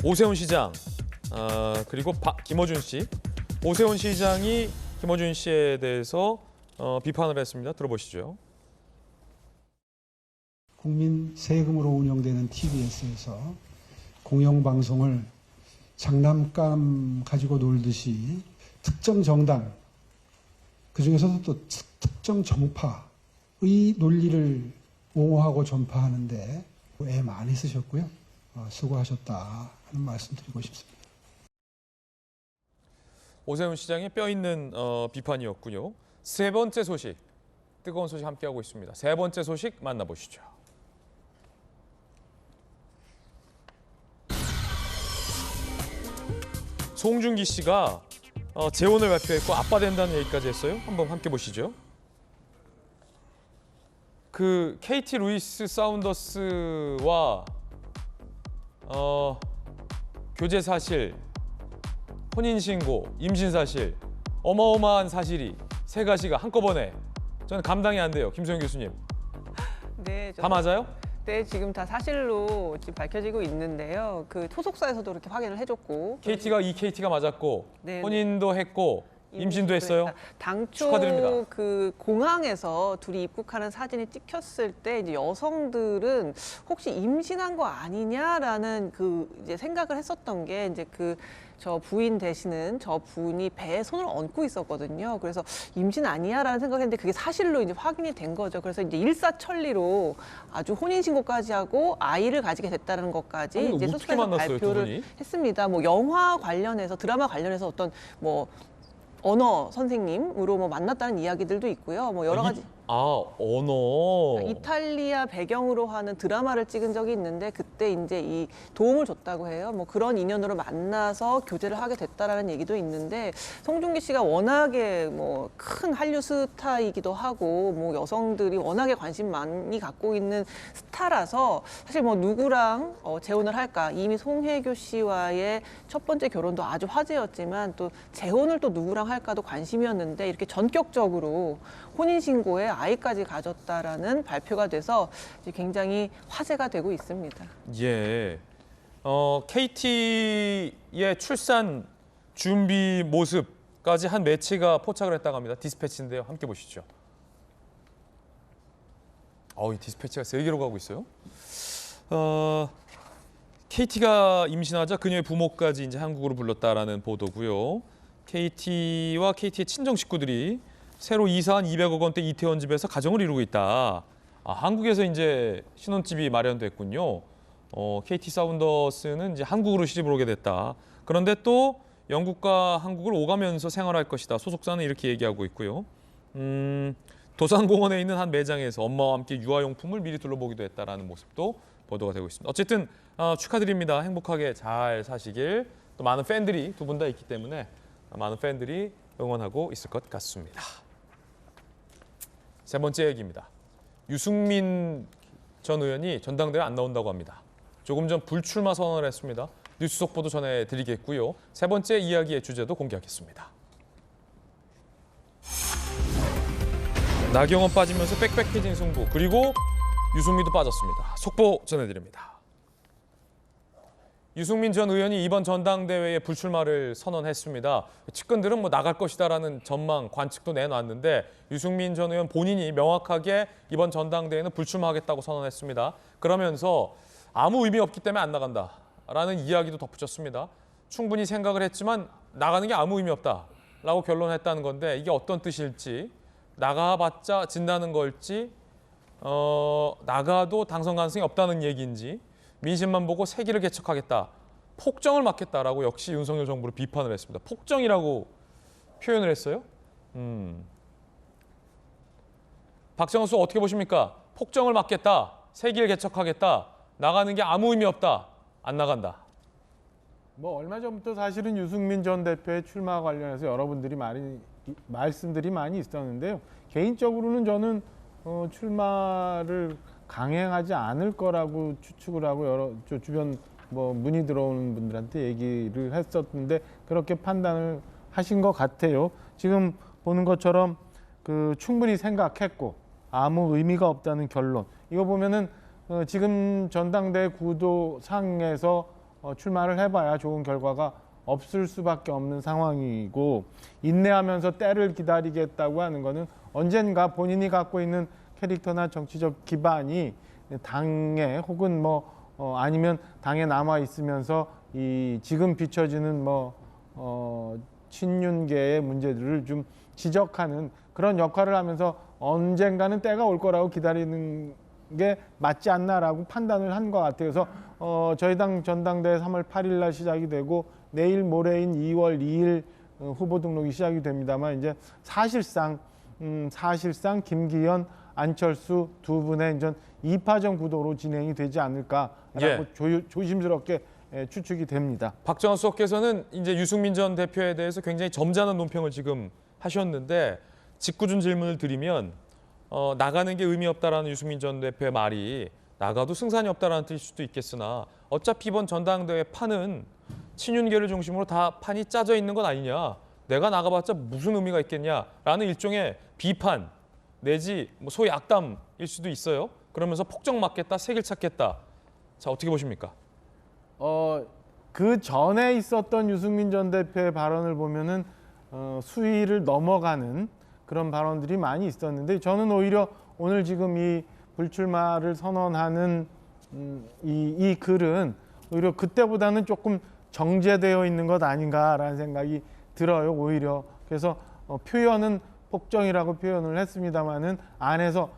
[SPEAKER 1] 오세훈 시장, 그리고 김어준 씨. 오세훈 시장이 김어준 씨에 대해서 비판을 했습니다. 들어보시죠.
[SPEAKER 19] 국민 세금으로 운영되는 TBS에서 공영방송을 장난감 가지고 놀듯이 특정 정당, 그중에서도 또 특정 정파의 논리를 옹호하고 전파하는데 애 많이 쓰셨고요. 수고하셨다 하는 말씀 드리고 싶습니다.
[SPEAKER 1] 오세훈 시장의 뼈 있는 비판이었군요. 세 번째 소식, 뜨거운 소식 함께하고 있습니다. 세 번째 소식 만나보시죠. 송중기 씨가 재혼을 발표했고 아빠 된다는 얘기까지 했어요. 한번 함께 보시죠. 그 KT 루이스 사운더스와 교제 사실, 혼인 신고, 임신 사실, 어마어마한 사실이 세 가지가 한꺼번에 저는 감당이 안 돼요. 김소영 교수님.
[SPEAKER 4] 네,
[SPEAKER 1] 다 맞아요?
[SPEAKER 4] 네, 지금 다 사실로 지금 밝혀지고 있는데요. 그 소속사에서도 이렇게 확인을 해줬고.
[SPEAKER 1] KT가 맞았고
[SPEAKER 4] 네.
[SPEAKER 1] 혼인도 했고 임신도 했어요.
[SPEAKER 4] 당초
[SPEAKER 1] 축하드립니다.
[SPEAKER 4] 그 공항에서 둘이 입국하는 사진이 찍혔을 때 이제 여성들은 혹시 임신한 거 아니냐라는 그 이제 생각을 했었던 게 이제 그 저 부인 되시는 저 분이 배에 손을 얹고 있었거든요. 그래서 임신 아니야라는 생각했는데 그게 사실로 이제 확인이 된 거죠. 그래서 이제 일사천리로 아주 혼인 신고까지 하고 아이를 가지게 됐다는 것까지
[SPEAKER 1] 아니,
[SPEAKER 4] 이제
[SPEAKER 1] 어떻게
[SPEAKER 4] 소속사에서
[SPEAKER 1] 만났어요, 두
[SPEAKER 4] 발표를
[SPEAKER 1] 분이?
[SPEAKER 4] 했습니다. 뭐 영화 관련해서 드라마 관련해서 어떤 뭐 언어 선생님으로 뭐 만났다는 이야기들도 있고요. 뭐 여러 가지.
[SPEAKER 1] 언어.
[SPEAKER 4] 이탈리아 배경으로 하는 드라마를 찍은 적이 있는데 그때 이제 이 도움을 줬다고 해요. 뭐 그런 인연으로 만나서 교제를 하게 됐다라는 얘기도 있는데 송중기 씨가 워낙에 뭐 큰 한류 스타이기도 하고 뭐 여성들이 워낙에 관심 많이 갖고 있는 스타라서 사실 뭐 누구랑 재혼을 할까 이미 송혜교 씨와의 첫 번째 결혼도 아주 화제였지만 또 재혼을 또 누구랑 할까도 관심이었는데 이렇게 전격적으로 혼인신고에 아이까지 가졌다라는 발표가 돼서 이제 굉장히 화제가 되고 있습니다.
[SPEAKER 1] 예. KT의 출산 준비 모습까지 한 매체가 포착을 했다고 합니다. 디스패치인데요. 함께 보시죠. 이 디스패치가 3개로 가고 있어요. KT가 임신하자 그녀의 부모까지 이제 한국으로 불렀다라는 보도고요. KT와 KT의 친정 식구들이 새로 이사한 200억 원대 이태원 집에서 가정을 이루고 있다. 한국에서 이제 신혼집이 마련됐군요. KT 사운더스는 이제 한국으로 시집을 오게 됐다. 그런데 또 영국과 한국을 오가면서 생활할 것이다. 소속사는 이렇게 얘기하고 있고요. 도산공원에 있는 한 매장에서 엄마와 함께 유아용품을 미리 둘러보기도 했다라는 모습도 보도가 되고 있습니다. 어쨌든 축하드립니다. 행복하게 잘 사시길. 또 많은 팬들이 두 분 다 있기 때문에 많은 팬들이 응원하고 있을 것 같습니다. 세 번째 얘기입니다. 유승민 전 의원이 전당대회 안 나온다고 합니다. 조금 전 불출마 선언을 했습니다. 뉴스 속보도 전해드리겠고요. 세 번째 이야기의 주제도 공개하겠습니다. 나경원 빠지면서 빽빽해진 승부, 그리고 유승민도 빠졌습니다. 속보 전해드립니다. 유승민 전 의원이 이번 전당대회에 불출마를 선언했습니다. 측근들은 뭐 나갈 것이다라는 전망, 관측도 내놨는데 유승민 전 의원 본인이 명확하게 이번 전당대회는 불출마하겠다고 선언했습니다. 그러면서 아무 의미 없기 때문에 안 나간다라는 이야기도 덧붙였습니다. 충분히 생각을 했지만 나가는 게 아무 의미 없다라고 결론했다는 건데 이게 어떤 뜻일지, 나가봤자 진다는 걸지, 나가도 당선 가능성이 없다는 얘기인지, 민심만 보고 세기를 개척하겠다, 폭정을 막겠다라고 역시 윤석열 정부를 비판을 했습니다. 폭정이라고 표현을 했어요. 박정수 어떻게 보십니까? 폭정을 막겠다, 세기를 개척하겠다, 나가는 게 아무 의미 없다, 안 나간다.
[SPEAKER 3] 뭐 얼마 전부터 사실은 유승민 전 대표의 출마 관련해서 여러분들이 말씀들이 많이 있었는데요. 개인적으로는 저는 출마를 강행하지 않을 거라고 추측을 하고 주변 뭐 문의 들어오는 분들한테 얘기를 했었는데 그렇게 판단을 하신 것 같아요. 지금 보는 것처럼 그 충분히 생각했고 아무 의미가 없다는 결론. 이거 보면은 지금 전당대회 구도상에서 출마를 해봐야 좋은 결과가 없을 수밖에 없는 상황이고, 인내하면서 때를 기다리겠다고 하는 거는 언젠가 본인이 갖고 있는 캐릭터나 정치적 기반이 당에 혹은 아니면 당에 남아 있으면서 이 지금 비춰지는 친윤계의 문제들을 좀 지적하는 그런 역할을 하면서 언젠가는 때가 올 거라고 기다리는 게 맞지 않나라고 판단을 한 것 같아요. 그래서 저희 당 전당대회 3월 8일 날 시작이 되고 내일 모레인 2월 2일 후보 등록이 시작이 됩니다만 이제 사실상 김기현, 안철수 두 분의 이제 2파전 구도로 진행이 되지 않을까라고 조심스럽게 추측이 됩니다.
[SPEAKER 1] 박정환 수석께서는 이제 유승민 전 대표에 대해서 굉장히 점잖은 논평을 지금 하셨는데, 직구준 질문을 드리면 나가는 게 의미 없다라는 유승민 전 대표의 말이 나가도 승산이 없다라는 뜻일 수도 있겠으나 어차피 이번 전당대회 판은 친윤계를 중심으로 다 판이 짜져 있는 것 아니냐, 내가 나가봤자 무슨 의미가 있겠냐라는 일종의 비판 내지 소위 악담일 수도 있어요. 그러면서 폭정 맞겠다, 색일 찾겠다. 자, 어떻게 보십니까?
[SPEAKER 3] 그 전에 있었던 유승민 전 대표의 발언을 보면은 수위를 넘어가는 그런 발언들이 많이 있었는데 저는 오히려 오늘 지금 이 불출마를 선언하는 이 글은 오히려 그때보다는 조금 정제되어 있는 것 아닌가라는 생각이 들어요. 오히려 그래서 표현은 폭정이라고 표현을 했습니다마는 안에서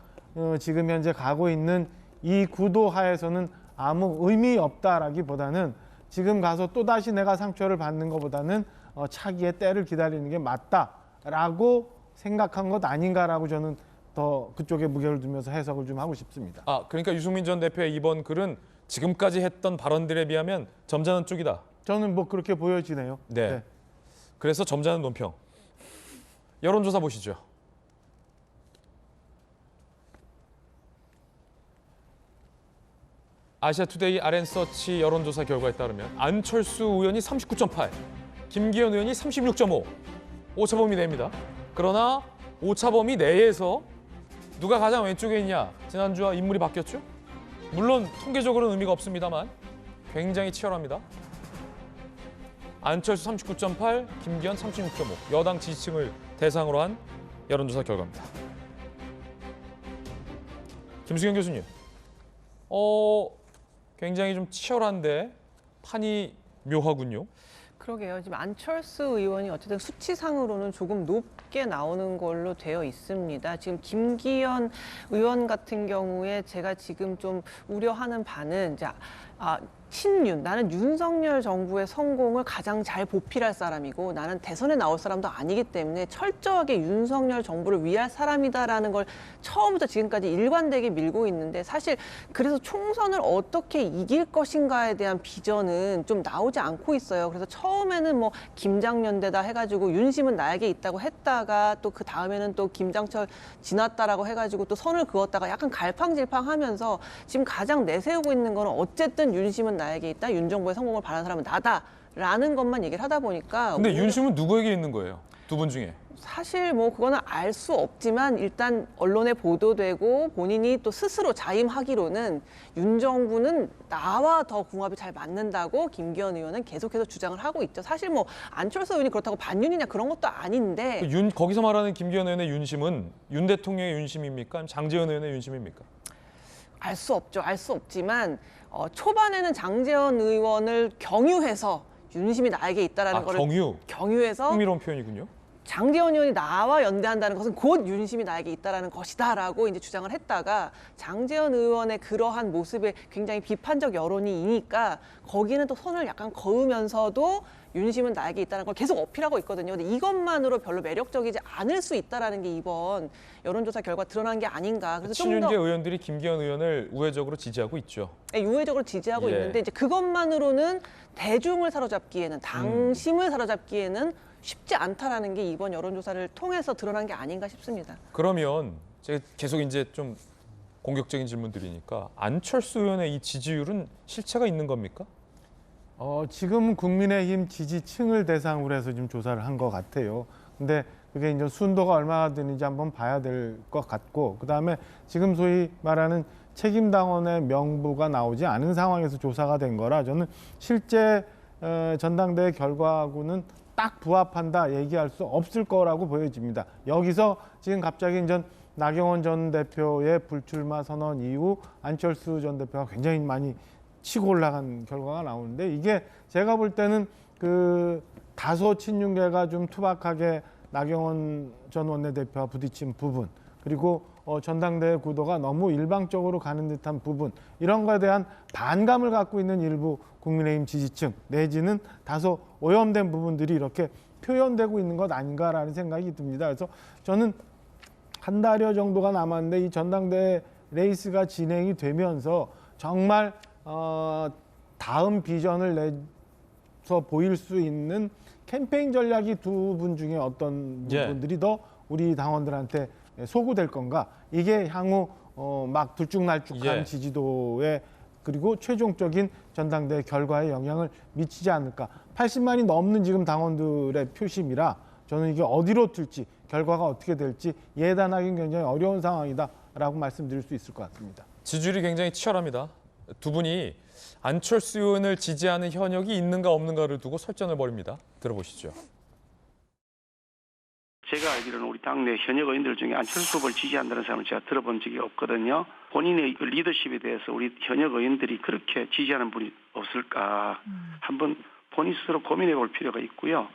[SPEAKER 3] 지금 현재 가고 있는 이 구도 하에서는 아무 의미 없다라기보다는 지금 가서 또다시 내가 상처를 받는 것보다는 차기의 때를 기다리는 게 맞다라고 생각한 것 아닌가라고 저는 더 그쪽에 무게를 두면서 해석을 좀 하고 싶습니다.
[SPEAKER 1] 그러니까 유승민 전 대표의 이번 글은 지금까지 했던 발언들에 비하면 점잖은 쪽이다.
[SPEAKER 3] 저는 뭐 그렇게 보여지네요.
[SPEAKER 1] 네. 그래서 점잖은 논평. 여론조사 보시죠. 아시아투데이 RN서치 여론조사 결과에 따르면 안철수 의원이 39.8, 김기현 의원이 36.5, 오차범위 내입니다. 그러나 오차범위 내에서 누가 가장 왼쪽에 있냐? 지난주와 인물이 바뀌었죠? 물론 통계적으로는 의미가 없습니다만 굉장히 치열합니다. 안철수 39.8, 김기현 36.5, 여당 지지층을 대상으로 한 여론조사 결과입니다. 김수경 교수님, 굉장히 좀 치열한데 판이 묘하군요.
[SPEAKER 4] 그러게요. 지금 안철수 의원이 어쨌든 수치상으로는 조금 높게 나오는 걸로 되어 있습니다. 지금 김기현 의원 같은 경우에 제가 지금 좀 우려하는 바는 이제 친윤, 나는 윤석열 정부의 성공을 가장 잘 보필할 사람이고 나는 대선에 나올 사람도 아니기 때문에 철저하게 윤석열 정부를 위할 사람이다라는 걸 처음부터 지금까지 일관되게 밀고 있는데 사실 그래서 총선을 어떻게 이길 것인가에 대한 비전은 좀 나오지 않고 있어요. 그래서 처음에는 뭐 김장연대다 해가지고 윤심은 나에게 있다고 했다가 또 그 다음에는 또 김장철 지났다라고 해가지고 또 선을 그었다가 약간 갈팡질팡하면서 지금 가장 내세우고 있는 거는 어쨌든 윤심은 나에게 있다. 윤 정부의 성공을 바라는 사람은 나다라는 것만 얘기를 하다 보니까.
[SPEAKER 1] 근데 윤심은 누구에게 있는 거예요? 두 분 중에?
[SPEAKER 4] 사실 뭐 그거는 알 수 없지만 일단 언론에 보도되고 본인이 또 스스로 자임하기로는 윤 정부는 나와 더 궁합이 잘 맞는다고 김기현 의원은 계속해서 주장을 하고 있죠. 사실 뭐 안철수 의원이 그렇다고 반윤이냐 그런 것도 아닌데.
[SPEAKER 1] 거기서 말하는 김기현 의원의 윤심은 윤 대통령의 윤심입니까? 아니면 장제원 의원의 윤심입니까?
[SPEAKER 4] 알 수 없죠. 알 수 없지만 초반에는 장제원 의원을 경유해서 윤심이 나에게 있다라는 거를 경유해서
[SPEAKER 1] 흥미로운 표현이군요.
[SPEAKER 4] 장제원 의원이 나와 연대한다는 것은 곧 윤심이 나에게 있다라는 것이다라고 이제 주장을 했다가 장제원 의원의 그러한 모습에 굉장히 비판적 여론이 이니까 거기는 또 선을 약간 그으면서도 윤심은 나에게 있다는 걸 계속 어필하고 있거든요. 근데 이것만으로 별로 매력적이지 않을 수 있다라는 게 이번 여론조사 결과 드러난 게 아닌가. 그래서 좀 더
[SPEAKER 1] 친윤계 의원들이 김기현 의원을 우회적으로 지지하고 있죠.
[SPEAKER 4] 네, 우회적으로 지지하고 있는데 이제 그것만으로는 대중을 사로잡기에는 당심을 사로잡기에는 쉽지 않다라는 게 이번 여론조사를 통해서 드러난 게 아닌가 싶습니다.
[SPEAKER 1] 그러면 제가 계속 이제 좀 공격적인 질문 드리니까 안철수 의원의 이 지지율은 실체가 있는 겁니까?
[SPEAKER 3] 지금 국민의힘 지지층을 대상으로 해서 지금 조사를 한 것 같아요. 근데 그게 이제 순도가 얼마나 되는지 한번 봐야 될 것 같고, 그다음에 지금 소위 말하는 책임당원의 명부가 나오지 않은 상황에서 조사가 된 거라 저는 실제 전당대회 결과하고는 딱 부합한다 얘기할 수 없을 거라고 보여집니다. 여기서 지금 갑자기 이제 나경원 전 대표의 불출마 선언 이후 안철수 전 대표가 굉장히 많이 치고 올라간 결과가 나오는데 이게 제가 볼 때는 그 다소 친윤계가 좀 투박하게 나경원 전 원내대표와 부딪힌 부분 그리고 전당대회 구도가 너무 일방적으로 가는 듯한 부분 이런 거에 대한 반감을 갖고 있는 일부 국민의힘 지지층 내지는 다소 오염된 부분들이 이렇게 표현되고 있는 것 아닌가라는 생각이 듭니다. 그래서 저는 한 달여 정도가 남았는데 이 전당대회 레이스가 진행이 되면서 정말 다음 비전을 내서 보일 수 있는 캠페인 전략이 두 분 중에 어떤 부분들이 더 우리 당원들한테 소구될 건가? 이게 향후 막 들쭉날쭉한 지지도에 그리고 최종적인 전당대회 결과에 영향을 미치지 않을까. 80만이 넘는 지금 당원들의 표심이라 저는 이게 어디로 튈지 결과가 어떻게 될지 예단하기는 굉장히 어려운 상황이다라고 말씀드릴 수 있을 것 같습니다.
[SPEAKER 1] 지지율이 굉장히 치열합니다. 두 분이 안철수 의원을 지지하는 현역이 있는가 없는가를 두고 설전을 벌입니다. 들어보시죠.
[SPEAKER 20] 제가 알기로는 우리 당내 현역 의원들 중에 안철수 후보를 지지한다는 사람을 제가 들어본 적이 없거든요. 본인의 그 리더십에 대해서 우리 현역 의원들이 그렇게 지지하는 분이 없을까 한번 본인 스스로 고민해 볼 필요가 있고요.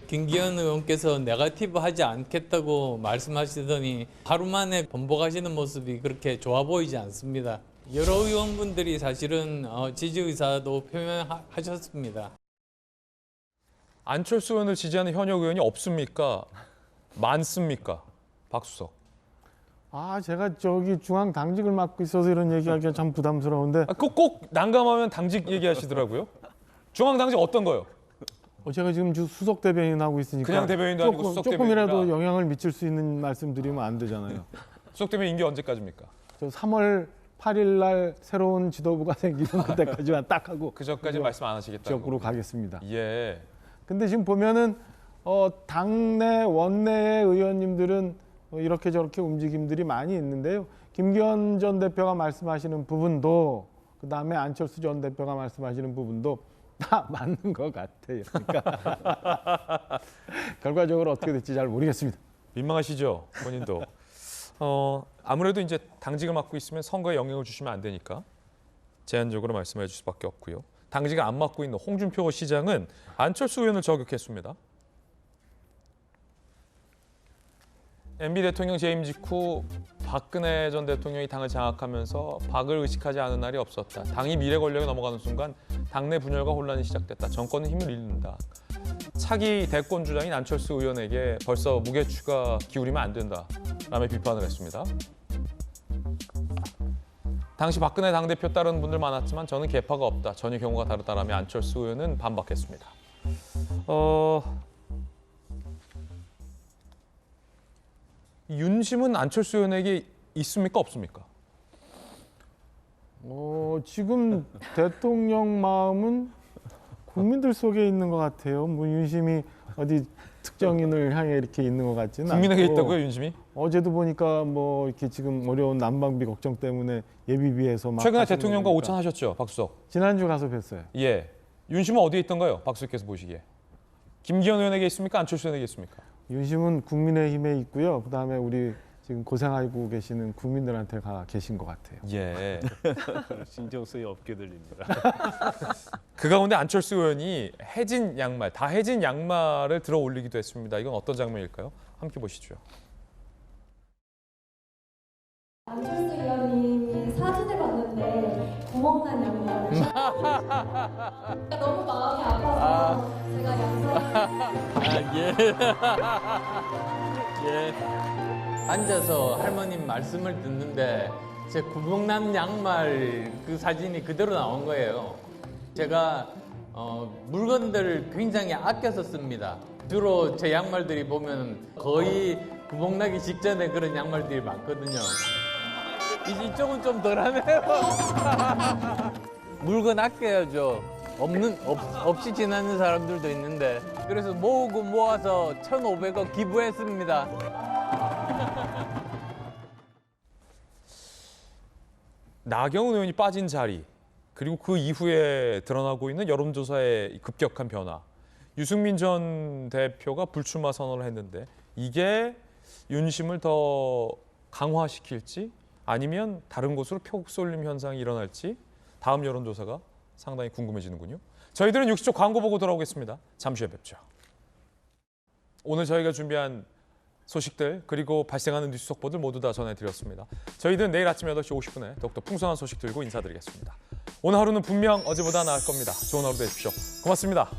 [SPEAKER 21] 김기현 의원께서 네거티브 하지 않겠다고 말씀하시더니 하루 만에 번복하시는 모습이 그렇게 좋아 보이지 않습니다. 여러 의원분들이 사실은 지지 의사도 표명하셨습니다.
[SPEAKER 1] 안철수 의원을 지지하는 현역 의원이 없습니까? 많습니까? 박수석.
[SPEAKER 3] 제가 저기 중앙 당직을 맡고 있어서 이런 얘기하기가 참 부담스러운데.
[SPEAKER 1] 꼭 난감하면 당직 얘기하시더라고요. 중앙 당직 어떤 거요?
[SPEAKER 3] 제가 지금 수석 대변인 하고 있으니까
[SPEAKER 1] 그냥 대변인도 아니고 수석 대변인이라.
[SPEAKER 3] 조금이라도 영향을 미칠 수 있는 말씀 드리면 안 되잖아요.
[SPEAKER 1] 수석 대변인 임기 언제까지입니까?
[SPEAKER 3] 저 3월 8일 날 새로운 지도부가 생기는 그때까지만 딱 하고
[SPEAKER 1] 그 전까지 말씀 안 하시겠다고.
[SPEAKER 3] 지역구로 가겠습니다.
[SPEAKER 1] 예.
[SPEAKER 3] 근데 지금 보면은 당내 원내의 의원님들은 이렇게 저렇게 움직임들이 많이 있는데요. 김기현 전 대표가 말씀하시는 부분도 그다음에 안철수 전 대표가 말씀하시는 부분도 다 맞는 것 같아요. 그러니까 결과적으로 어떻게 될지 잘 모르겠습니다.
[SPEAKER 1] 민망하시죠, 본인도. 아무래도 이제 당직을 맡고 있으면 선거에 영향을 주시면 안 되니까 제한적으로 말씀해 주실 수밖에 없고요. 당직을 안 맡고 있는 홍준표 시장은 안철수 의원을 저격했습니다. MB 대통령 재임 직후 박근혜 전 대통령이 당을 장악하면서 박을 의식하지 않은 날이 없었다. 당이 미래 권력에 넘어가는 순간 당내 분열과 혼란이 시작됐다. 정권은 힘을 잃는다. 차기 대권 주장인 안철수 의원에게 벌써 무게 추가 기울이면 안 된다. 라며 비판을 했습니다. 당시 박근혜 당대표 따르는 분들 많았지만 저는 계파가 없다. 전혀 경우가 다르다라며 안철수 의원은 반박했습니다. 윤심은 안철수 의원에게 있습니까? 없습니까?
[SPEAKER 3] 지금 대통령 마음은 국민들 속에 있는 것 같아요. 뭐 윤심이 어디 특정인을 향해 이렇게 있는 것 같지는
[SPEAKER 1] 국민에게
[SPEAKER 3] 않고.
[SPEAKER 1] 있다고요, 윤심이?
[SPEAKER 3] 어제도 보니까 뭐 이렇게 지금 어려운 난방비 걱정 때문에 예비비에서 막
[SPEAKER 1] 최근에 대통령과 오찬하셨죠, 박수석?
[SPEAKER 3] 지난주 가서 뵀어요.
[SPEAKER 1] 예. 윤심은 어디에 있던가요, 박수석께서 보시기에? 김기현 의원에게 있습니까? 안철수 의원에게 있습니까?
[SPEAKER 3] 윤심은 국민의힘에 있고요. 그다음에 우리 지금 고생하고 계시는 국민들한테 가 계신 것 같아요.
[SPEAKER 1] 예.
[SPEAKER 6] 신경쓰이 없게 들립니다.
[SPEAKER 1] 그 가운데 안철수 의원이 해진 양말, 다 해진 양말을 들어 올리기도 했습니다. 이건 어떤 장면일까요? 함께 보시죠.
[SPEAKER 22] 안철수 의원님의 사진을 봤는데 구멍난 양말을 너무 마음이 아파서 제가 양말
[SPEAKER 21] 예. 앉아서 할머님 말씀을 듣는데 제 구멍난 양말 그 사진이 그대로 나온 거예요. 제가 물건들을 굉장히 아껴서 씁니다. 주로 제 양말들이 보면 거의 구멍나기 직전에 그런 양말들이 많거든요. 이쪽은 좀 덜하네요. 물건 아껴야죠. 없이 지나는 사람들도 있는데. 그래서 모으고 모아서 1,500원 기부했습니다.
[SPEAKER 1] 나경원 의원이 빠진 자리, 그리고 그 이후에 드러나고 있는 여론조사의 급격한 변화. 유승민 전 대표가 불출마 선언을 했는데 이게 윤심을 더 강화시킬지 아니면 다른 곳으로 표국 쏠림 현상이 일어날지 다음 여론조사가 상당히 궁금해지는군요. 저희들은 60초 광고 보고 돌아오겠습니다. 잠시 후에 뵙죠. 오늘 저희가 준비한 소식들 그리고 발생하는 뉴스 속보들 모두 다 전해드렸습니다. 저희들은 내일 아침 8시 50분에 더욱더 풍성한 소식 들고 인사드리겠습니다. 오늘 하루는 분명 어제보다 나을 겁니다. 좋은 하루 되십시오. 고맙습니다.